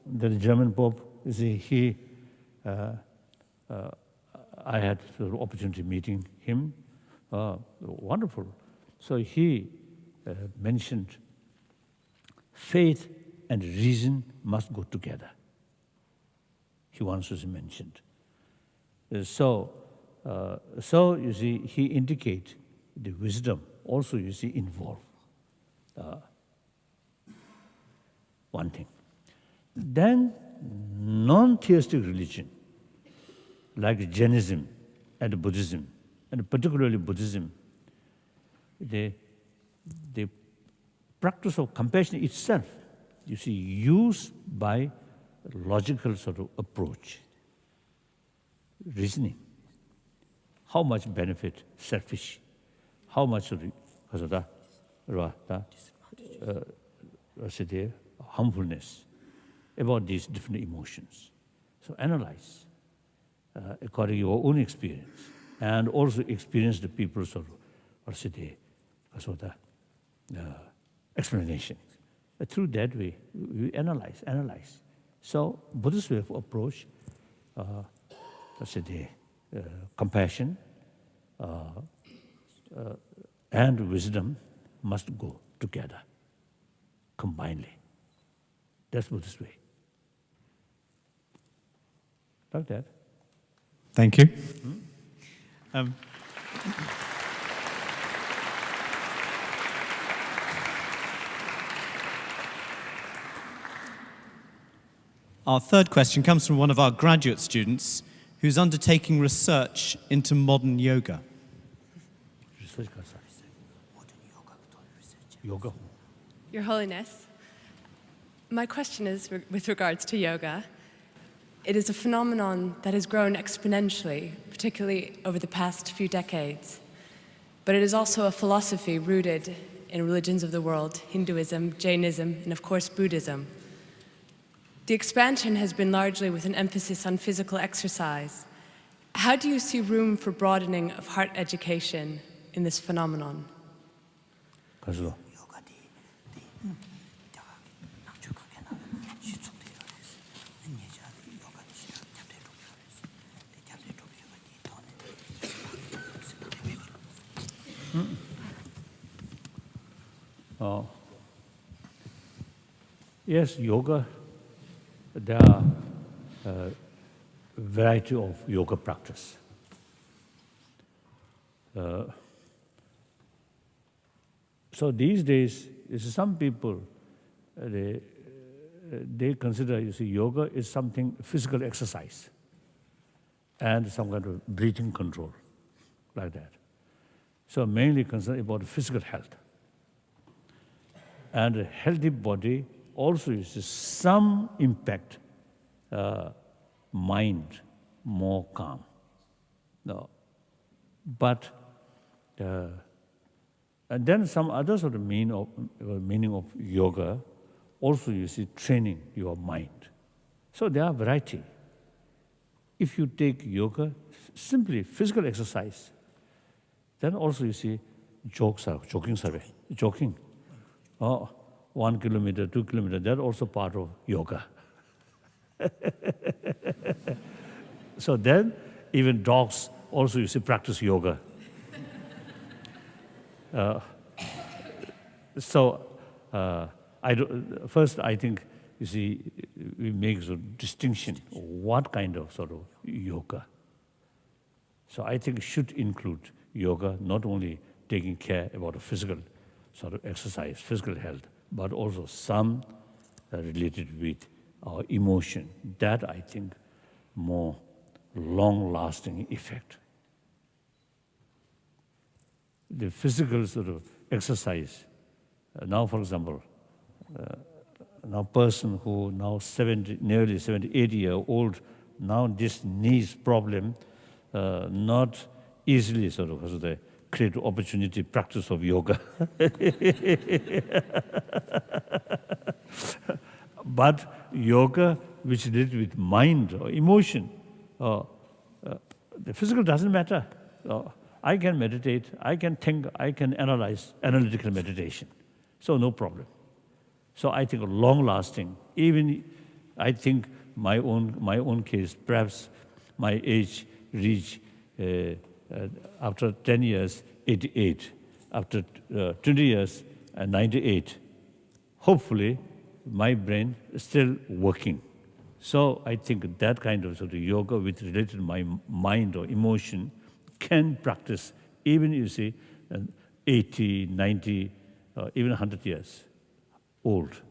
the German Pope, you see, I had the opportunity meeting him. Wonderful. So he mentioned faith and reason must go together. He once was mentioned. So you see, he indicates the wisdom also, you see, involved. One thing. Then non-theistic religion, like Jainism and Buddhism, and particularly Buddhism, the practice of compassion itself, you see, used by logical sort of approach. reasoning. How much benefit selfish, how much harmfulness about these different emotions. So analyze according to your own experience, and also experience the people's explanation. Through that way, we analyze. So Buddhist way of approach, compassion and wisdom must go together, combinedly. That's Buddhist way. Like that. Thank you. Our third question comes from one of our graduate students who's undertaking research into modern yoga. Yoga. Your Holiness, my question is with regards to yoga. It is a phenomenon that has grown exponentially, particularly over the past few decades. But it is also a philosophy rooted in religions of the world, Hinduism, Jainism, and of course Buddhism. The expansion has been largely with an emphasis on physical exercise. How do you see room for broadening of heart education in this phenomenon? Yes, yoga. There are a variety of yoga practice. So these days, some people they consider yoga is something physical exercise and some kind of breathing control, like that. So mainly concerned about physical health. And a healthy body also is some impact, mind more calm. No. But and then some other sort of meaning of yoga also training your mind. So there are variety. If you take yoga, simply physical exercise, then also jogging. 1 kilometer, 2 kilometers, that's also part of yoga. So then, even dogs also practice yoga. First, I think, we make a distinction, what kind of sort of yoga. So I think it should include yoga, not only taking care about the physical sort of exercise, physical health, but also some related with our emotion. That, I think, more long-lasting effect. The physical sort of exercise, now, for example, now person who now nearly 78-year-old, now this knees problem, not easily sort of create opportunity practice of yoga. But yoga, which related with mind or emotion, the physical doesn't matter. I can meditate, I can think, I can analyze, analytical meditation. So no problem. So I think long-lasting, even I think my own case, perhaps my age reach after 10 years, 88. After 20 years, 98. Hopefully, my brain is still working. So I think that kind of sort of yoga with related to my mind or emotion can practice even, 80, 90, even 100 years old.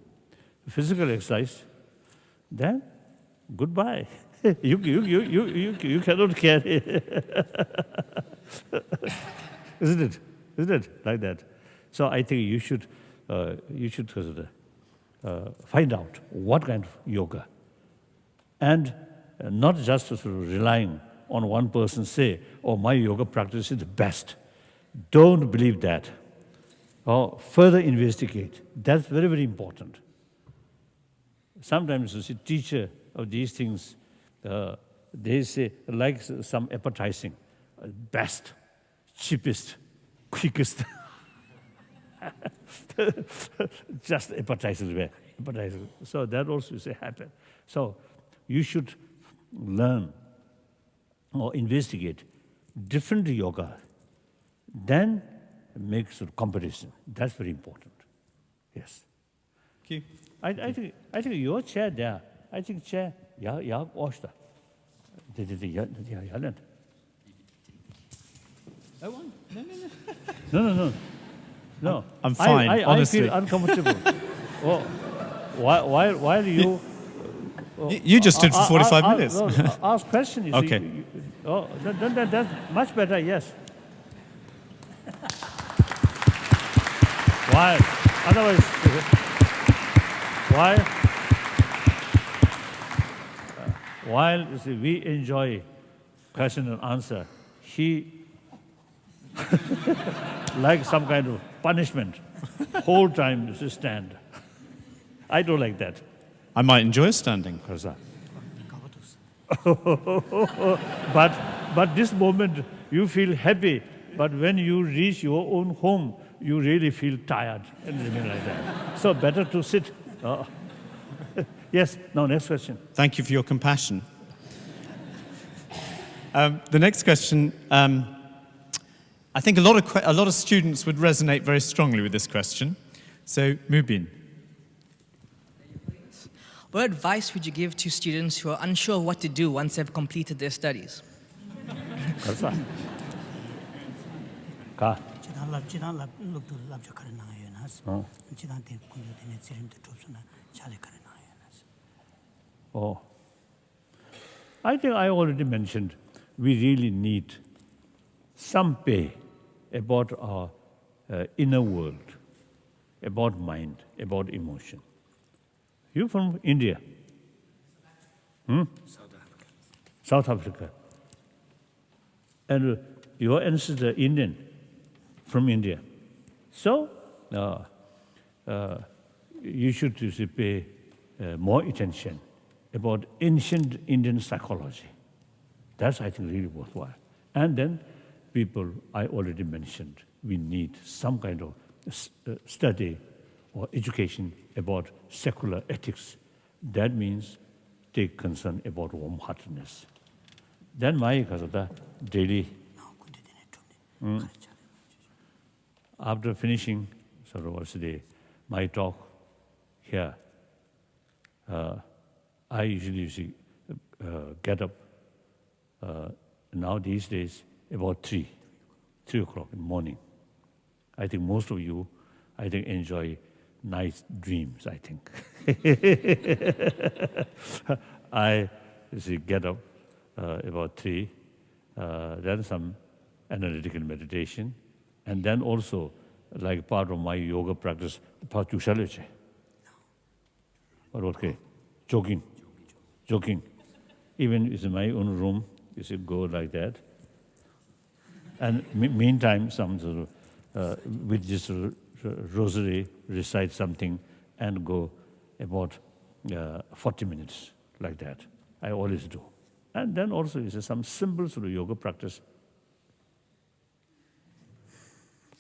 Physical exercise, then goodbye. You cannot carry. Isn't it? Isn't it like that? So I think you should find out what kind of yoga, and not just sort of relying on one person say, oh, my yoga practice is the best. Don't believe that. Or further investigate. That's very, very important. Sometimes you see teacher of these things, they say, like some appetizing, best, cheapest, quickest. Just appetizing. So that also is a habit. So you should learn or investigate different yoga, then make sort of comparison. That's very important. Yes. Thank you. I think your chair there. I think chair. Yeah, Osta. Oh, one? No. No. I'm fine, honestly. I feel uncomfortable. Oh, while you. You just stood for 45 minutes. Ask question. You Okay. See, that's much better. Yes. Why? Otherwise, while you see, we enjoy question and answer, he like some kind of punishment. Whole time you see, stand. I don't like that. I might enjoy standing. But this moment you feel happy. But when you reach your own home, you really feel tired and remain like that. So better to sit. Yes. Now next question. Thank you for your compassion. The next question, I think a lot of students would resonate very strongly with this question. So, Mubin. What advice would you give to students who are unsure what to do once they've completed their studies? Oh, I think I already mentioned we really need some pay about our inner world, about mind, about emotion. You from India? South Africa. And your ancestor Indian, from India. So you should pay more attention about ancient Indian psychology. That's, I think, really worthwhile. And then people, I already mentioned, we need some kind of study or education about secular ethics. That means take concern about warm-heartedness. Then my daily, after finishing my talk here, I usually get up now these days about 3 o'clock in the morning. I think most of you, enjoy nice dreams, I think. I get up about 3, then some analytical meditation, and then also, like part of my yoga practice, part Tushaleche. But okay, jogging. Even in my own room, you should go like that. And meantime, some sort of, with this rosary, recite something and go about 40 minutes like that. I always do. And then also is some simple sort of yoga practice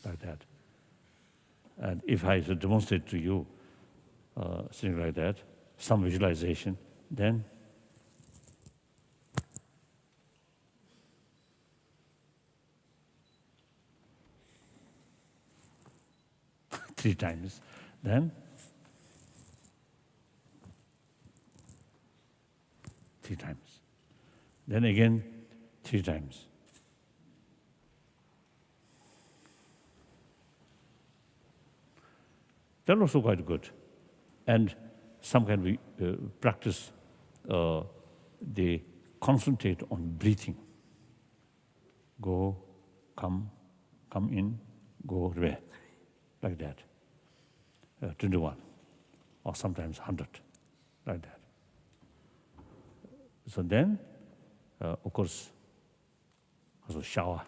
like that. And if I should demonstrate to you something like that, some visualization, then three times, then 3 times, then again 3 times. That also quite good. And some kind of practice, they concentrate on breathing. Go, come in, go away, like that. 21, or sometimes 100, like that. So then, of course, also shower,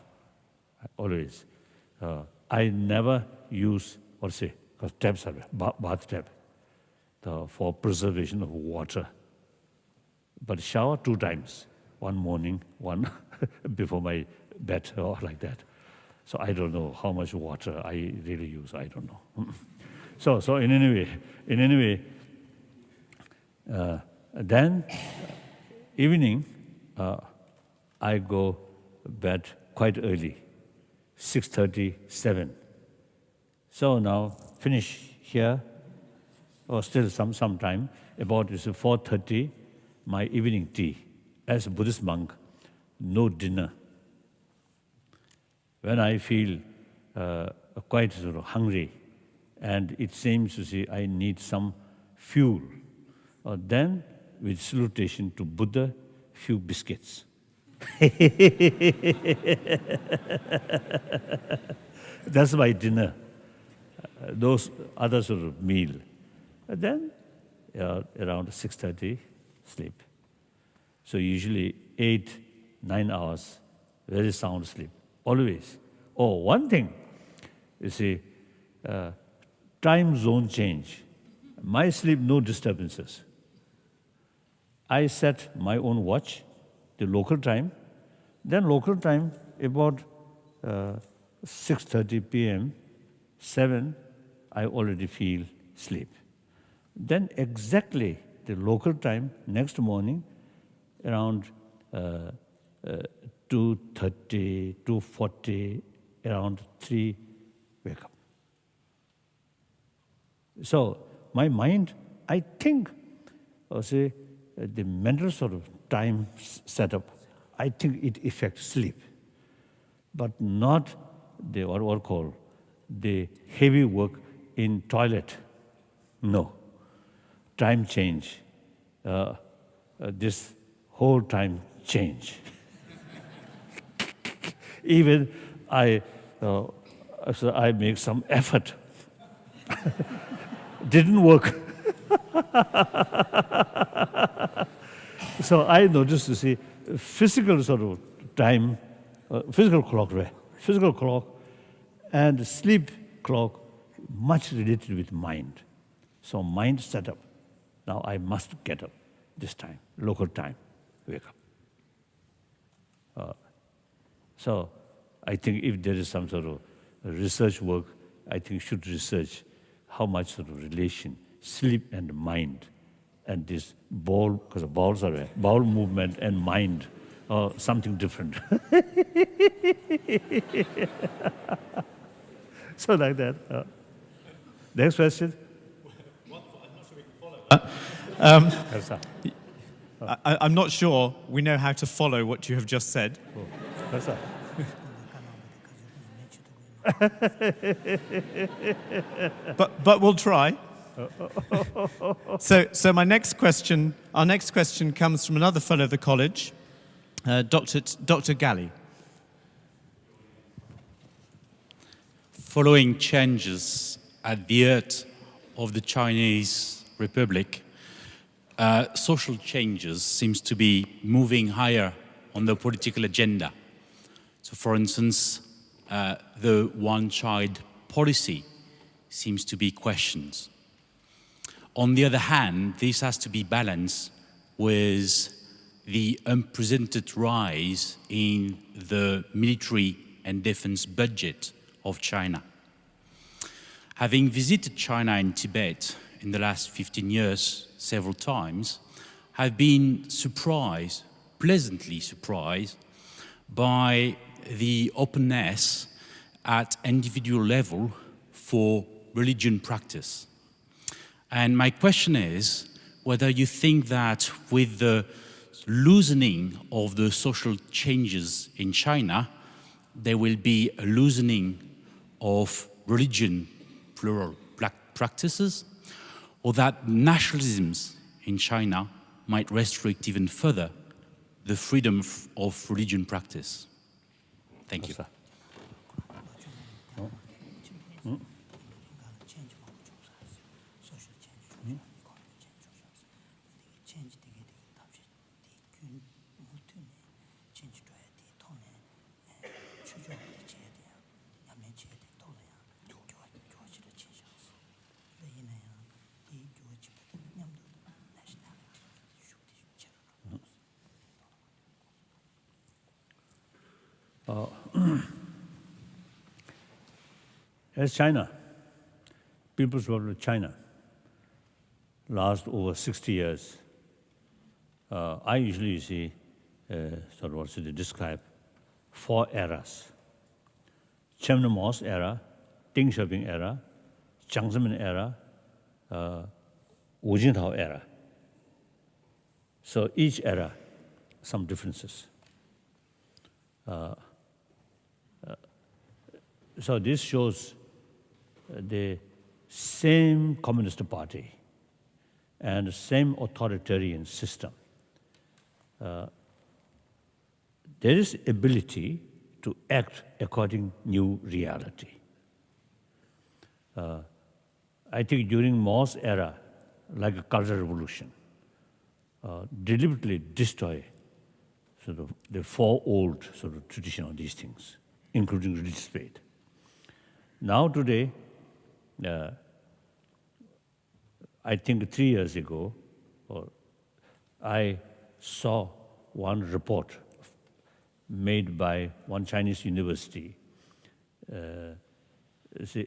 always. I never use, because taps are bath tap, for preservation of water. But shower 2 times, one morning, one before my bed, or like that. So I don't know how much water I really use. I don't know. So in any way, then evening, I go bed quite early, 6:30, 7. So now finish here, or still some time. About 4:30, my evening tea. As a Buddhist monk, no dinner. When I feel quite sort of hungry, and it seems to see I need some fuel, then with salutation to Buddha, few biscuits. That's my dinner. Those other sort of meal. And then around 6:30, sleep. So usually 8-9 hours, very sound sleep, always. Oh, one thing, you see, time zone change. My sleep, no disturbances. I set my own watch, the local time. Then local time, about 6:30 p.m., 7, I already feel sleep. Then exactly the local time, next morning, around 2:30, 2:40, around 3, wake up. So my mind, I think, the mental sort of time setup, I think it affects sleep, but not the what call the heavy work in toilet. No, time change. This whole time change. Even I make some effort. Didn't work. So I noticed to see physical sort of time, physical clock, and sleep clock much related with mind. So mind setup. Now I must get up this time, local time, wake up. So I think if there is some sort of research work, I think should research how much sort of relation sleep and mind and this bowel, because bowels are bowel movement and mind are something different. So like that. Next question. I'm not sure we know how to follow what you have just said. But we'll try. So our next question comes from another fellow of the college, Dr. Gali. Following changes at the heart of the Chinese Republic, social changes seems to be moving higher on the political agenda. So for instance, the one-child policy seems to be questioned. On the other hand, this has to be balanced with the unprecedented rise in the military and defense budget of China. Having visited China and Tibet in the last 15 years several times, I've been surprised, pleasantly surprised, by the openness at individual level for religion practice. And my question is whether you think that with the loosening of the social changes in China, there will be a loosening of religion plural practices, or that nationalisms in China might restrict even further the freedom of religion practice. Thank you. As China, People's Republic of China, last over 60 years, I usually see, sort of also describe 4 eras. Chairman Mao's era, Deng Xiaoping era, Jiang Zemin era, Wu Jintao era. So each era, some differences. So this shows the same Communist Party and the same authoritarian system. There is ability to act according new reality. I think during Mao's era, like a Cultural Revolution, deliberately destroy sort of the 4 old sort of tradition of these things, including religious faith. Now today, I think 3 years ago, I saw one report made by one Chinese university.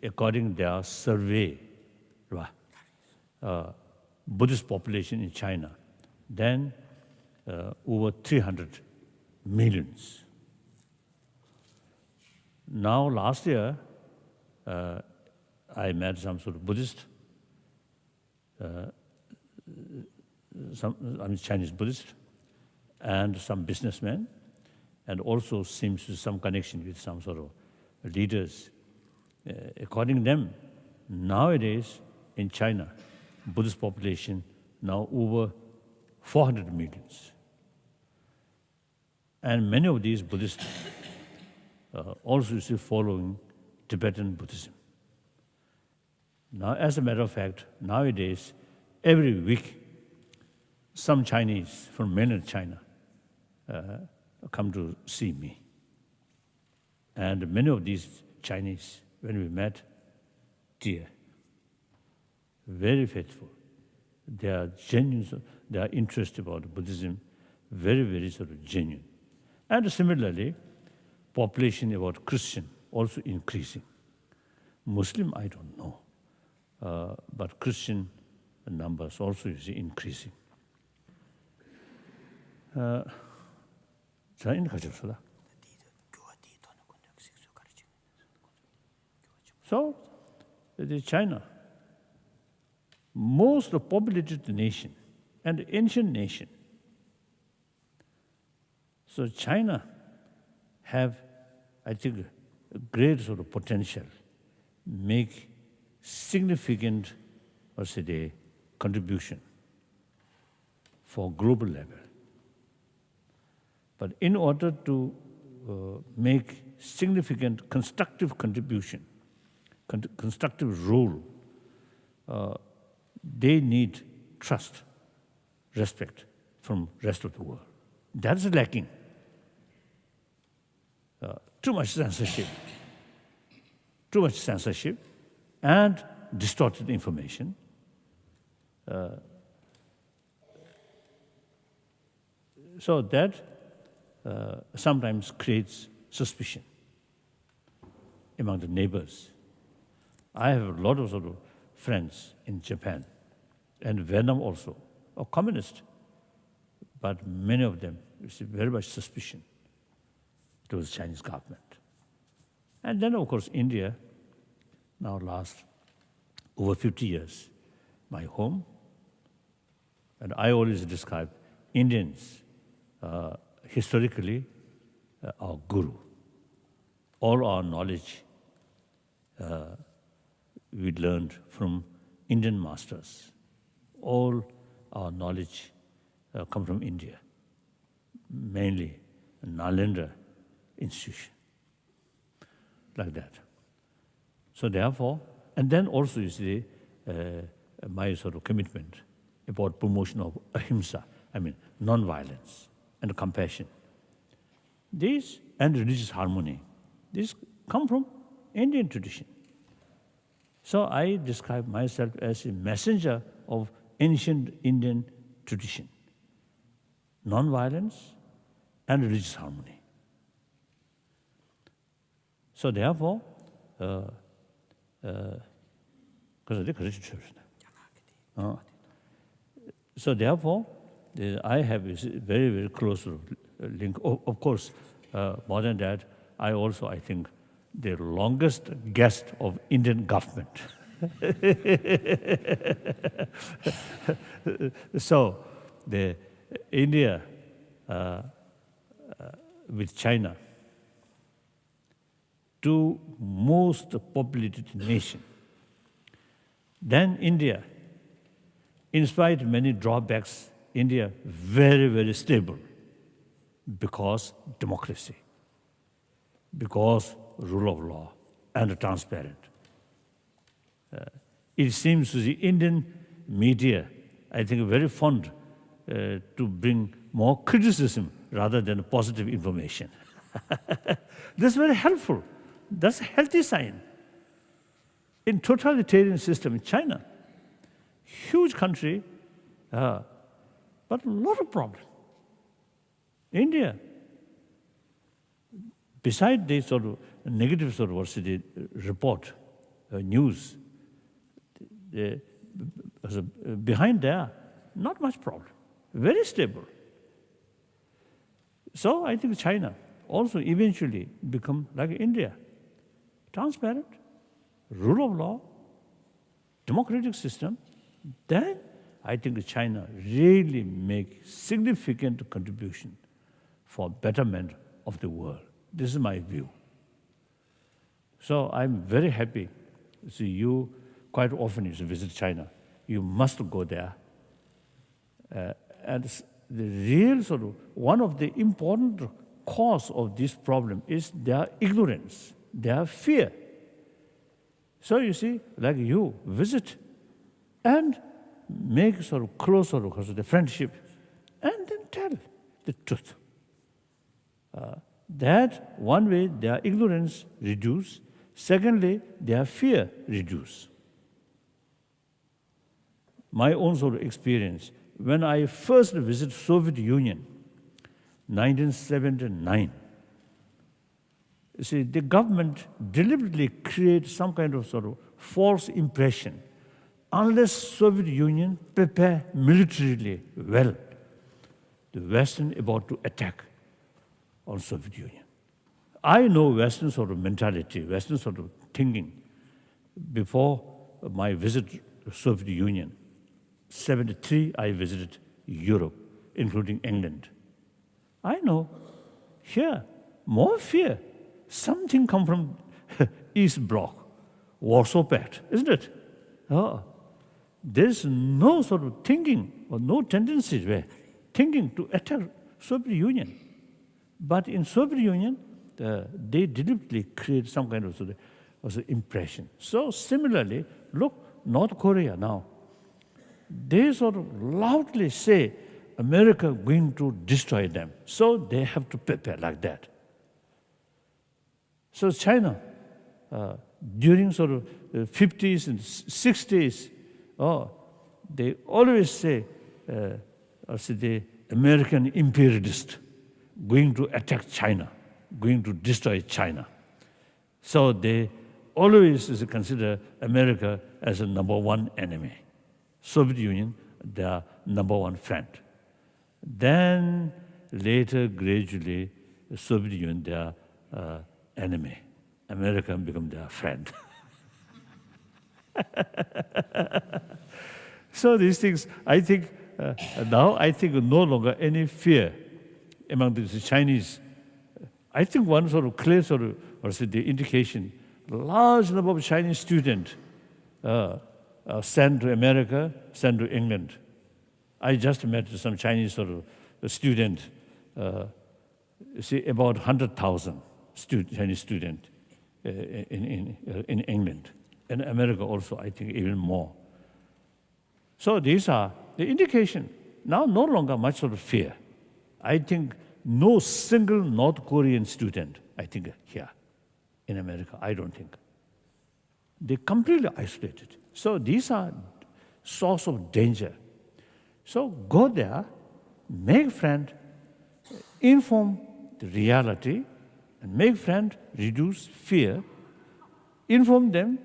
According to their survey, Buddhist population in China, then over 300 millions. Now, last year, I met some sort of Buddhist, Chinese Buddhist, and some businessmen, and also seems to some connection with some sort of leaders. According to them, nowadays in China, Buddhist population now over 400 millions. And many of these Buddhists also is following Tibetan Buddhism. Now, as a matter of fact, nowadays, every week, some Chinese from mainland China come to see me. And many of these Chinese, when we met, dear, very faithful. They are genuine, they are interested about Buddhism, very, very sort of genuine. And similarly, population about Christian also increasing. Muslim, I don't know, but Christian numbers also is increasing. So, China, most populated nation and ancient nation. So China have, I think, a great sort of potential, make significant, contribution for global level. But in order to make significant constructive contribution, constructive role, they need trust, respect from rest of the world. That's lacking. Too much censorship, and distorted information. So that sometimes creates suspicion among the neighbors. I have a lot of sort of friends in Japan and Vietnam also, are communist, but many of them receive very much suspicion towards the Chinese government. And then, of course, India, now last over 50 years, my home. And I always describe Indians historically our guru. All our knowledge we learned from Indian masters. All our knowledge come from India, mainly Nalanda institution, like that. So therefore, and then also you see my sort of commitment about promotion of ahimsa, non-violence and compassion. These and religious harmony, these come from Indian tradition. So I describe myself as a messenger of ancient Indian tradition, non-violence and religious harmony. So therefore, so therefore, I have a very, very close link. Of course, more than that, I think, the longest guest of Indian government. So, the India with China, two most populated nation. Then India, in spite of many drawbacks, India very, very stable because democracy, because rule of law and transparent. It seems the Indian media, I think, very fond to bring more criticism rather than positive information. That's very helpful. That's a healthy sign. In totalitarian system in China, huge country, but a lot of problems. India, beside the sort of negative sort of report, news, behind there, not much problem, very stable. So I think China also eventually become like India, transparent, rule of law, democratic system. Then I think China really make significant contribution for betterment of the world. This is my view. So I'm very happy. See, you quite often you visit China. You must go there. And the real sort of one of the important cause of this problem is their ignorance, their fear. So you see, like you visit and make sort of close sort of the friendship, and then tell the truth. That one way their ignorance reduce. Secondly, their fear reduce. My own sort of experience, when I first visited Soviet Union, 1979, you see, the government deliberately created some kind of sort of false impression. Unless Soviet Union prepare militarily well, the Western about to attack on Soviet Union. I know Western sort of mentality, Western sort of thinking. Before my visit to Soviet Union, 1973, I visited Europe, including England. I know here, more fear. Something come from East Bloc, Warsaw Pact, isn't it? Oh, there's no sort of thinking or no tendencies where thinking to attack Soviet Union. But in Soviet Union, they deliberately create some kind of sort of impression. So similarly, look, North Korea now. They sort of loudly say America going to destroy them. So they have to prepare like that. So China, during sort of the 50s and 60s, they always say, the American imperialist going to attack China, going to destroy China. So they always consider America as a number one enemy. Soviet Union, their number one friend. Then later, gradually, the Soviet Union, their enemy. America become their friend. So these things, I think, now I think no longer any fear among the Chinese. I think one sort of clear sort of, the indication, large number of Chinese students sent to America, sent to England. I just met some Chinese sort of student, about 100,000 Chinese students in England. And America also, I think, even more. So these are the indication. Now no longer much sort of fear. I think no single North Korean student, I think, here in America, I don't think. They're completely isolated. So these are source of danger. So go there, make friend, inform the reality, Make friends, reduce fear, inform them,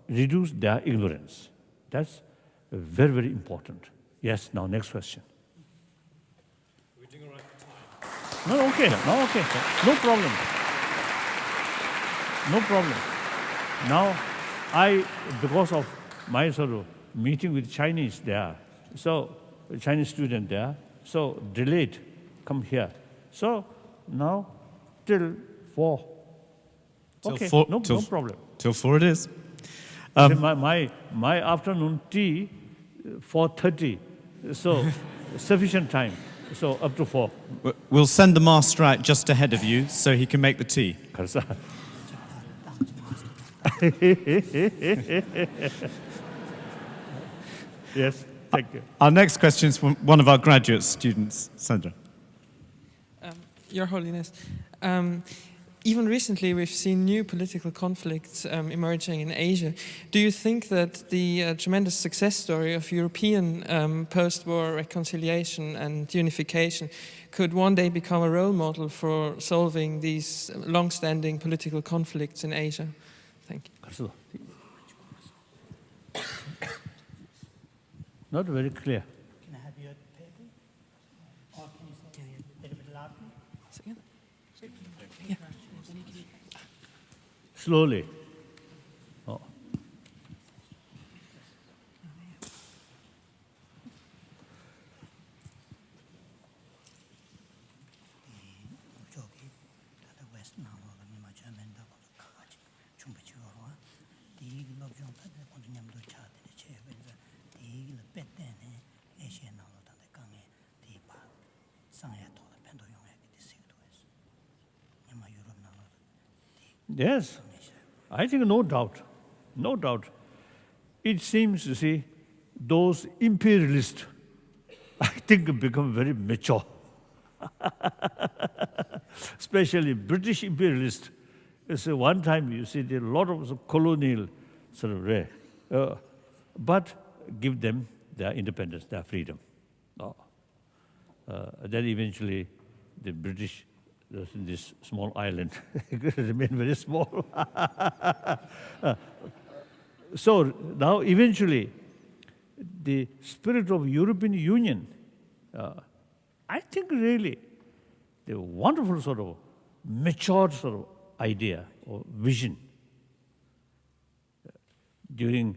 reduce their ignorance. That's very, very important. Yes, now next question. We're doing all right for time. No, okay, no, okay, no problem. No problem. Now, because of my sort of meeting with Chinese there, so Chinese student there, so delayed, come here. So now till 4. Till Okay, 4 no problem. Till 4 it is. My afternoon tea, 4:30, so sufficient time. So up to 4. We'll send the master out just ahead of you so he can make the tea. Yes, thank you. Our next question is from one of our graduate students, Sandra. Your Holiness, even recently we've seen new political conflicts emerging in Asia. Do you think that the tremendous success story of European post-war reconciliation and unification could one day become a role model for solving these long-standing political conflicts in Asia? Thank you. Not very clear. Can I have your paper? Or can you say it a little bit loudly? Yeah. Slowly. Oh. 저기 다들 웨스트 나오가 미마자 맨다 고도 가지 충분히와 디글로 좀 다들 고도냠도 차들이 제베자 디글 빼때네 에시아 나오다 강에 디파 상해 도다 펜도 용해 디식도 했어. 미마 유럽 나오다. Yes, I think no doubt, no doubt. It seems, you see, those imperialists, I think, become very mature. Especially British imperialists. So one time, you see, there are a lot of colonial sort of but give them their independence, their freedom. Then eventually, the British, this small island, remain very small. So now, eventually, the spirit of European Union, I think really, the wonderful sort of matured sort of idea or vision. During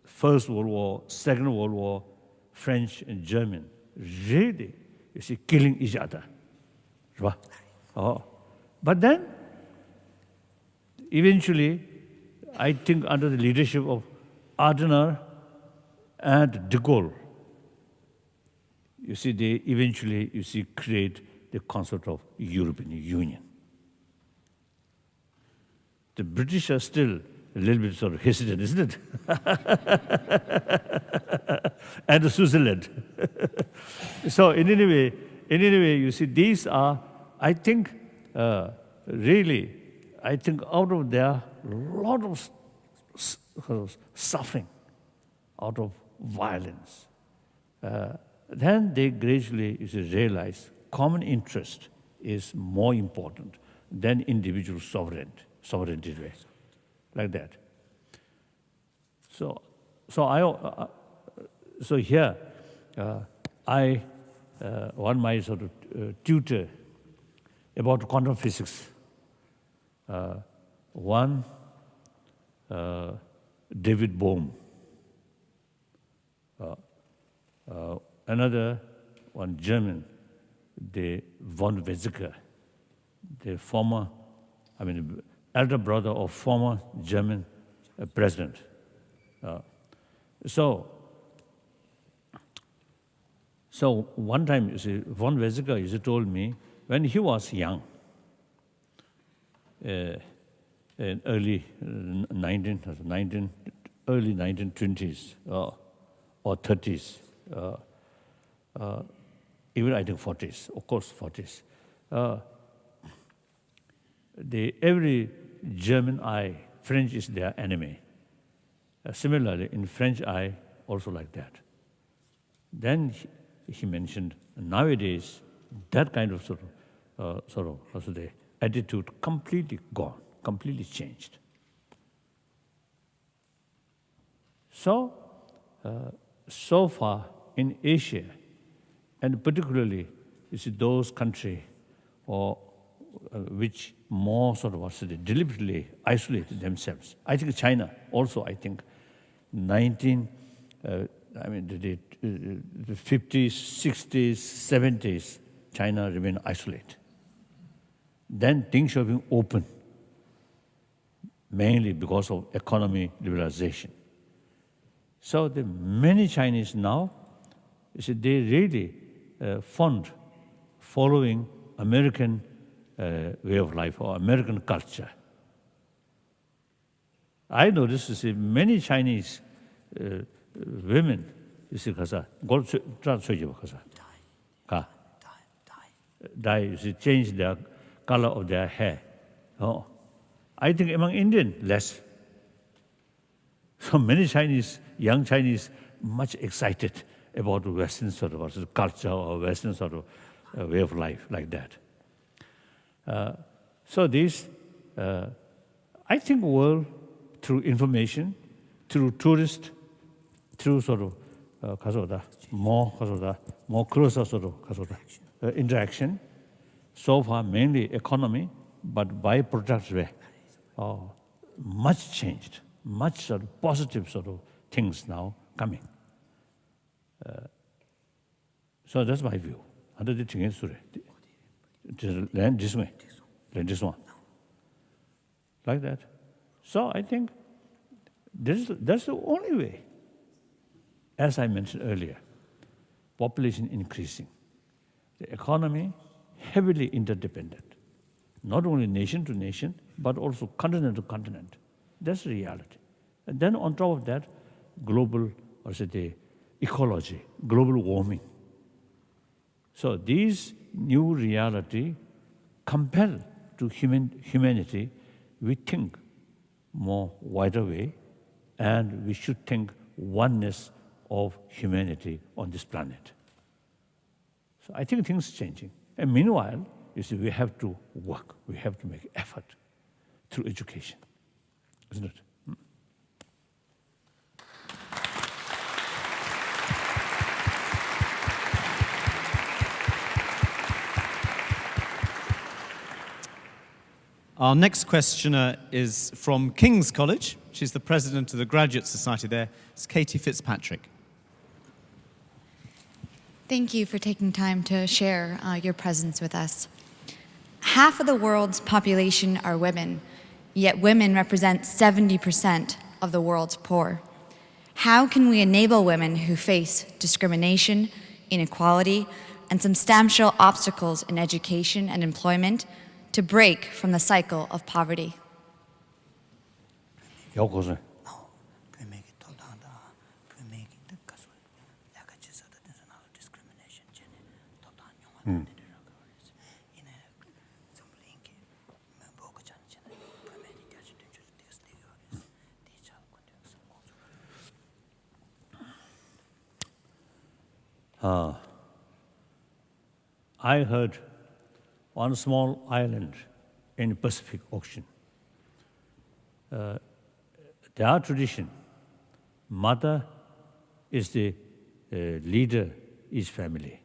First World War, Second World War, French and German, really, you see, killing each other. But then, eventually, I think under the leadership of Adenauer and de Gaulle, you see, they eventually, you see, create the concept of European Union. The British are still a little bit sort of hesitant, isn't it? And Switzerland. So in any way, you see, these are, I think, really, I think out of there, a lot of suffering, out of violence. Then they gradually, you see, realize common interest is more important than individual sovereignty, like that. So here, one my sort of tutor about quantum physics. One, David Bohm. Another, one German, the von Weizsäcker, the former, elder brother of former German president. So one time, you see, von Weizsäcker, you see, told me when he was young, in early 1920s or 30s, even I think 40s, of course 40s. Every German eye, French is their enemy. Similarly, in French eye, also like that. Then he mentioned nowadays that kind of sort of attitude completely gone, completely changed. So, so far in Asia, and particularly you see those countries which more sort of deliberately isolated themselves. I think China also, I think, the 50s, 60s, 70s, China remained isolated. Then things have been open, mainly because of economy liberalization. So the many Chinese now, you see, they really fond following American way of life or American culture. I noticed, you see, many Chinese women, you see, dye, you see, change the color of their hair. Oh, I think among Indian, less. So many Chinese, young Chinese, much excited about Western sort of culture or Western sort of way of life like that. So this, I think, world through information, through tourists, through sort of more closer sort of interaction. So far, mainly economy, but byproducts were much changed, much sort of positive sort of things now coming. So that's my view. Under the thing is, land this way, land this one, like that. So I think that's the only way. As I mentioned earlier, population increasing, the economy heavily interdependent, not only nation to nation, but also continent to continent. That's the reality. And then on top of that, global, or say the ecology, global warming. So these new reality compel to humanity, we think more wider way, and we should think oneness of humanity on this planet. So I think things are changing. And meanwhile, you see, we have to work. We have to make effort through education, isn't it? Our next questioner is from King's College. She's the president of the Graduate Society there. It's Katie Fitzpatrick. Thank you for taking time to share your presence with us. Half of the world's population are women, yet women represent 70% of the world's poor. How can we enable women who face discrimination, inequality, and substantial obstacles in education and employment to break from the cycle of poverty? I heard one small island in the Pacific Ocean. Their tradition, mother is the leader each family.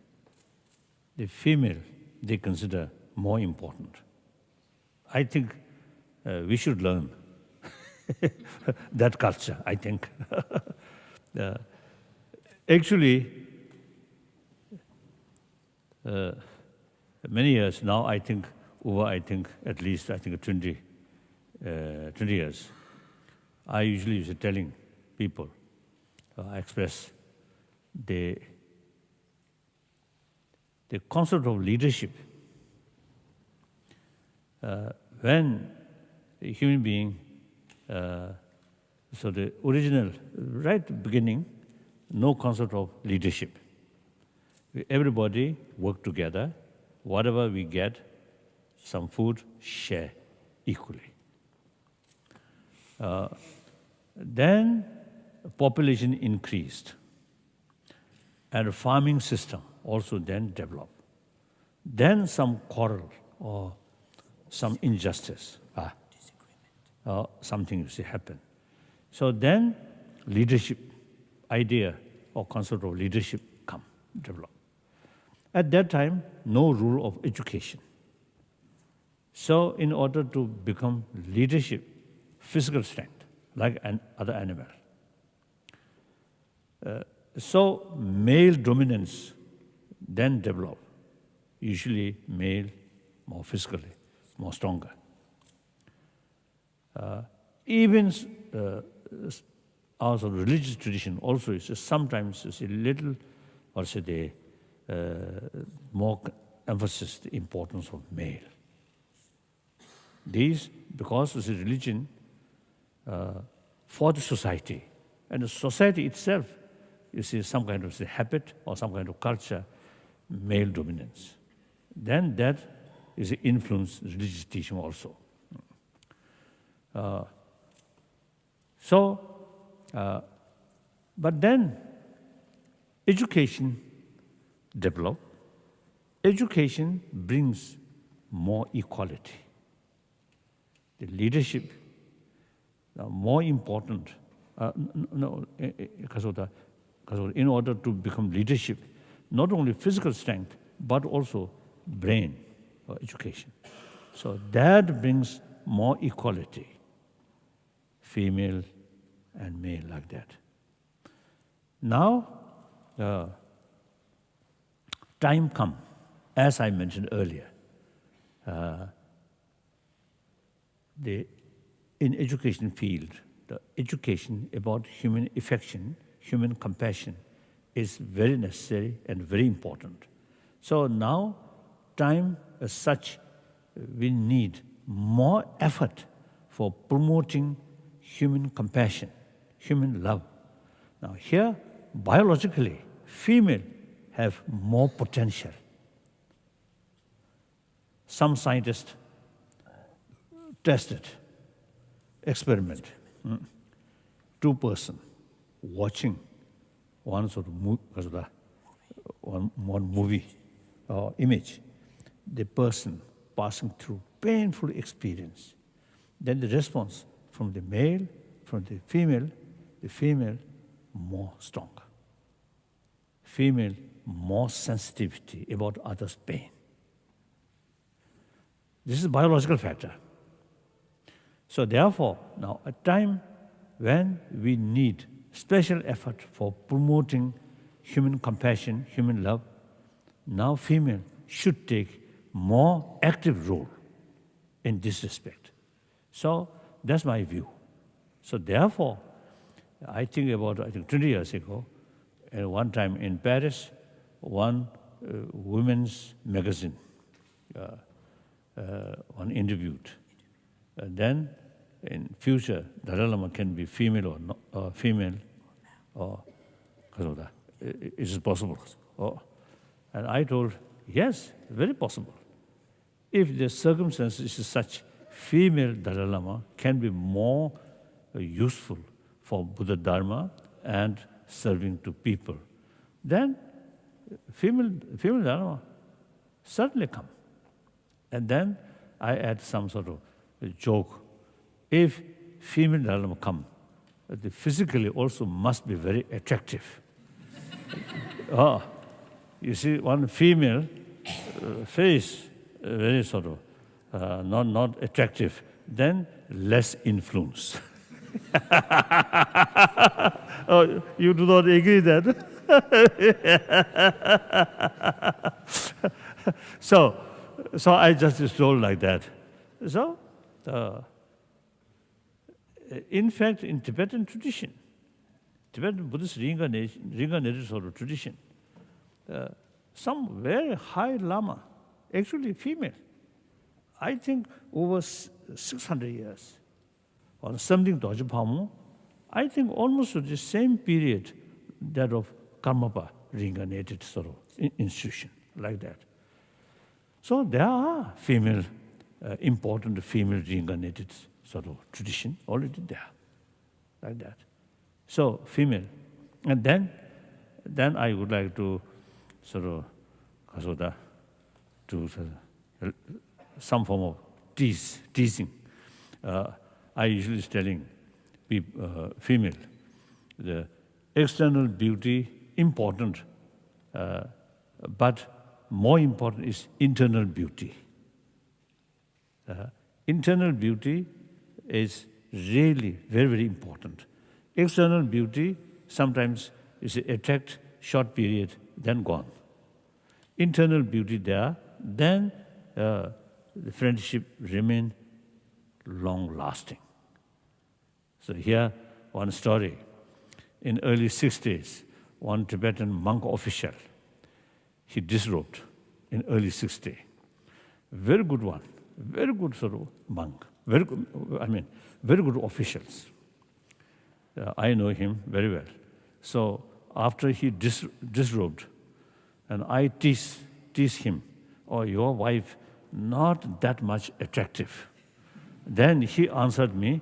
The female they consider more important. I think we should learn that culture, I think. Actually, many years now, I think, at least 20 years, I usually used to telling people, I express the concept of leadership. When a human being, so the original, right beginning, no concept of leadership. Everybody work together. Whatever we get, some food, share equally. Then population increased, and a farming system also then developed. Then some quarrel or some injustice, or something you see happen. So then leadership idea or concept of leadership develop. At that time, no rule of education. So in order to become leadership, physical strength, like other animal. So male dominance then develop. Usually male, more physically, more stronger. Even our religious tradition also is sometimes a little, or say more emphasis the importance of male. These, because it's a religion for the society, and the society itself, you see some kind of habit or some kind of culture, male dominance. Then that is influence religious teaching also. But then education develop. Education brings more equality. The leadership, more important. In order to become leadership, not only physical strength, but also brain or education. So that brings more equality, female and male, like that. Now, time come, as I mentioned earlier, in education field, the education about human affection, human compassion is very necessary and very important. So now, time as such, we need more effort for promoting human compassion, human love. Now here, biologically, female have more potential. Some scientists tested, experiment, two-person watching one sort of one movie or image, the person passing through painful experience. Then the response from the male, from the female more stronger. Female more sensitivity about others' pain. This is a biological factor. So therefore, now a time when we need special effort for promoting human compassion, human love, now female should take more active role in this respect. So that's my view. So therefore, I think 20 years ago, at one time in Paris, one women's magazine, one interviewed. Then in future, Dalai Lama can be female or not, female, or is it possible? And I told, yes, very possible. If the circumstances is such, female Dalai Lama can be more useful for Buddha Dharma and serving to people. Then female Dalai Lama certainly come. And then I add some sort of a joke. If female Dalai Lama come, they physically also must be very attractive. You see, one female face very sort of not attractive, then less influence. Oh, you do not agree that? So I just told like that. So, in fact, in Tibetan tradition, Tibetan Buddhist reincarnated sort of tradition, some very high Lama, actually female, I think over 600 years, or something Dojpamu, I think almost the same period that of Karmapa reincarnated sort of institution, like that. So there are female, important female reincarnated sort of tradition already there, like that. So female, and then I would like to sort of some form of teasing. I usually telling people, female, the external beauty important, but more important is internal beauty. Internal beauty is really very, very important. External beauty sometimes is attract short period, then gone. Internal beauty there, then the friendship remain long-lasting. So here, one story. In early 60s, one Tibetan monk official, he disrobed in early 60s. Very good one, very good sort of monk, very good officials. I know him very well. So after he disrobed, and I tease him, "Oh, your wife not that much attractive." Then he answered me,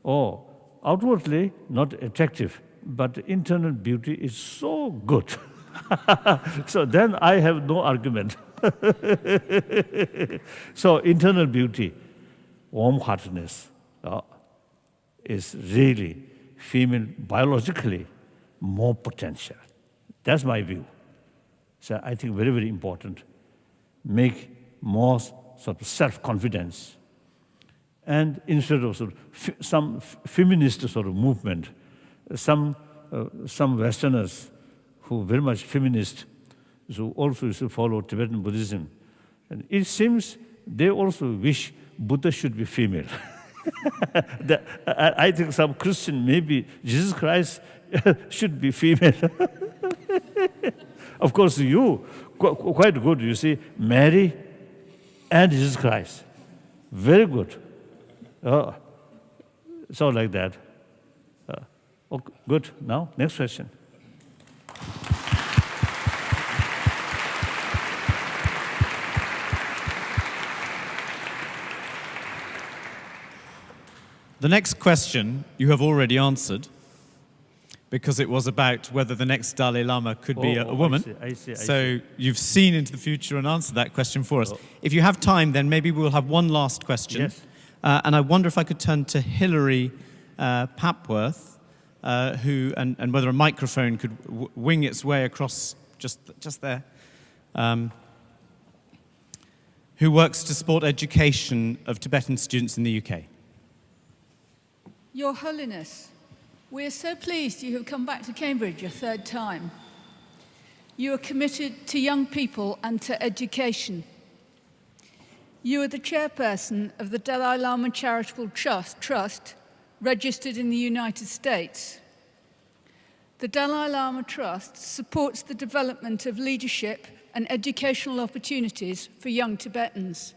"Oh, outwardly not attractive, but internal beauty is so good." So then I have no argument. So internal beauty, warm-heartedness is really female biologically more potential. That's my view. So I think very, very important. Make more sort of self-confidence. And instead of sort of some feminist sort of movement, some Westerners who very much feminist, who also used to follow Tibetan Buddhism, and it seems they also wish Buddha should be female. I think some Christian, maybe Jesus Christ should be female. Of course, you, quite good, you see, Mary and Jesus Christ. Very good. So like that. Okay, good. Now, next question. The next question you have already answered, because it was about whether the next Dalai Lama could be a woman. I see. So you've seen into the future and answered that question for us. If you have time, then maybe we'll have one last question. Yes. And I wonder if I could turn to Hilary Papworth, and whether a microphone could wing its way across just there, who works to support education of Tibetan students in the UK. Your Holiness, we are so pleased you have come back to Cambridge a third time. You are committed to young people and to education. You are the chairperson of the Dalai Lama Charitable Trust, registered in the United States. The Dalai Lama Trust supports the development of leadership and educational opportunities for young Tibetans.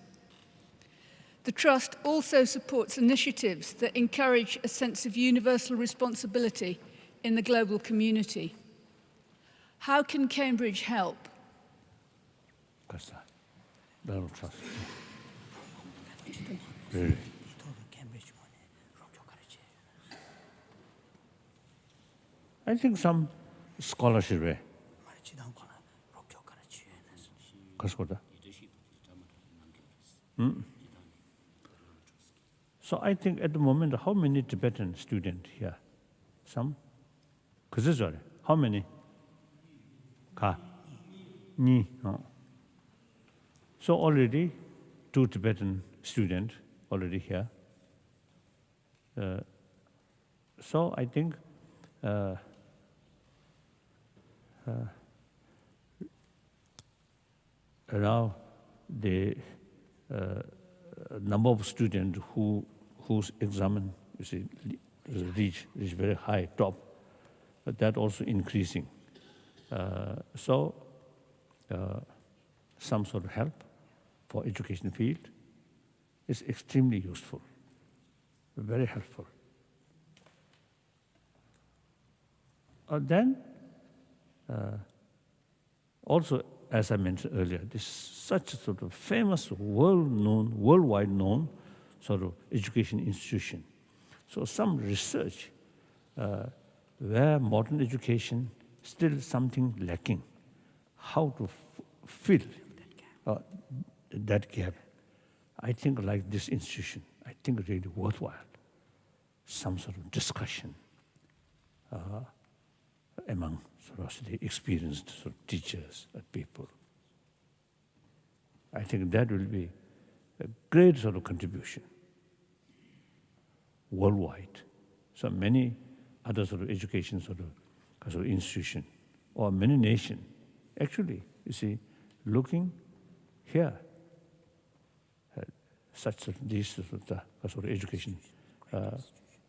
The Trust also supports initiatives that encourage a sense of universal responsibility in the global community. How can Cambridge help? Really? I think some scholarship. So I think at the moment, how many Tibetan students here? Some? How many? So already 2 Tibetan students already here. So I think now the number of students whose examen, you see, reach very high top, but that also increasing. So some sort of help for education field is extremely useful, very helpful. Then also, as I mentioned earlier, this is such a sort of famous, worldwide known sort of education institution. So some research where modern education still something lacking, how to fill that gap. I think like this institution, I think really worthwhile. Some sort of discussion among sort of the experienced sort of teachers and people. I think that will be a great sort of contribution worldwide. So many other sort of education sort of institution or many nations, actually, you see, looking here, such these sort of education,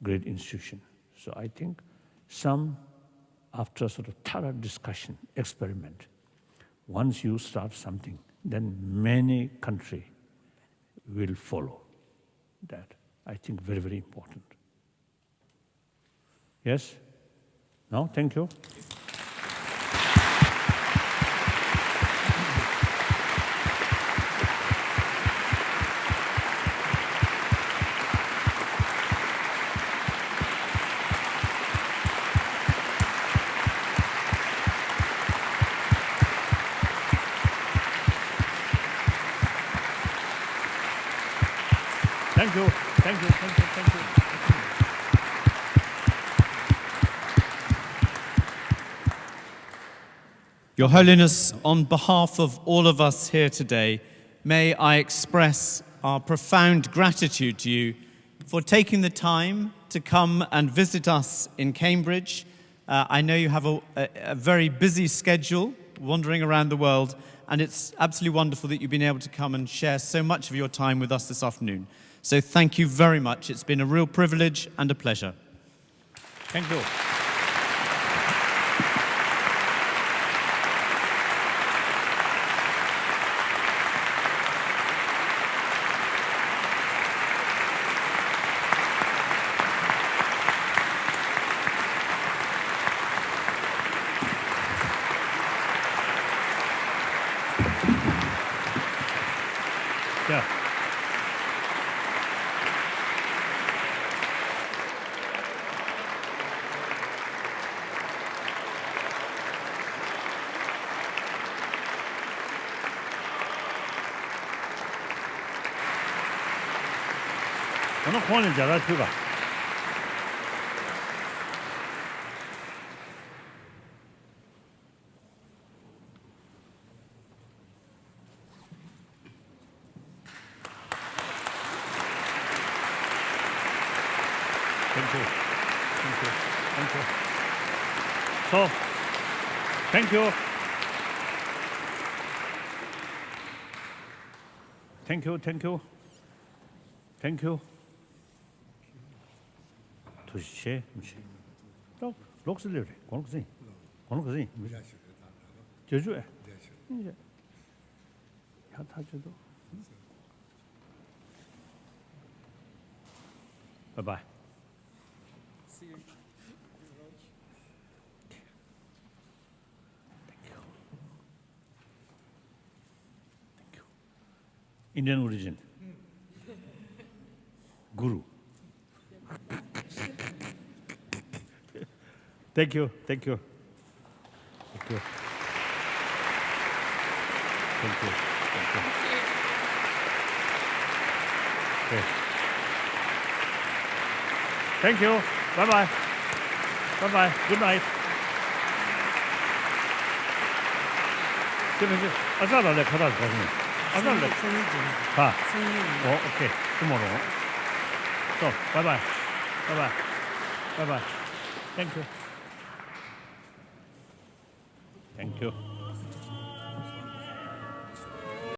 great institution. So I think some, after sort of thorough discussion, experiment, once you start something, then many countries will follow that. I think very, very important. Yes? No? Thank you. Thank you. Thank you. Thank you. Thank you. Your Holiness, on behalf of all of us here today, may I express our profound gratitude to you for taking the time to come and visit us in Cambridge. I know you have a very busy schedule wandering around the world, and it's absolutely wonderful that you've been able to come and share so much of your time with us this afternoon. So thank you very much. It's been a real privilege and a pleasure. Thank you. Yeah. 어느 공원인지 알아, 뷰가? Thank you. Thank you. Thank you. So, thank you. Thank you. Thank you. Thank you. 도시체, 록슬레리, 고노크시, 고노크시. 제주에. 이제. 야타주도. Bye bye. See you. Thank you. Thank you. Indian origin. Guru. Thank you. Thank you. Thank you. Thank you. Thank you. Okay. Thank you. Bye bye. Bye bye. Good night. 아자라 내 가다 가시네. 아자라 내. 가. 오케이. tomorrow. So bye bye. Bye bye. Bye bye. Thank you. Thank you.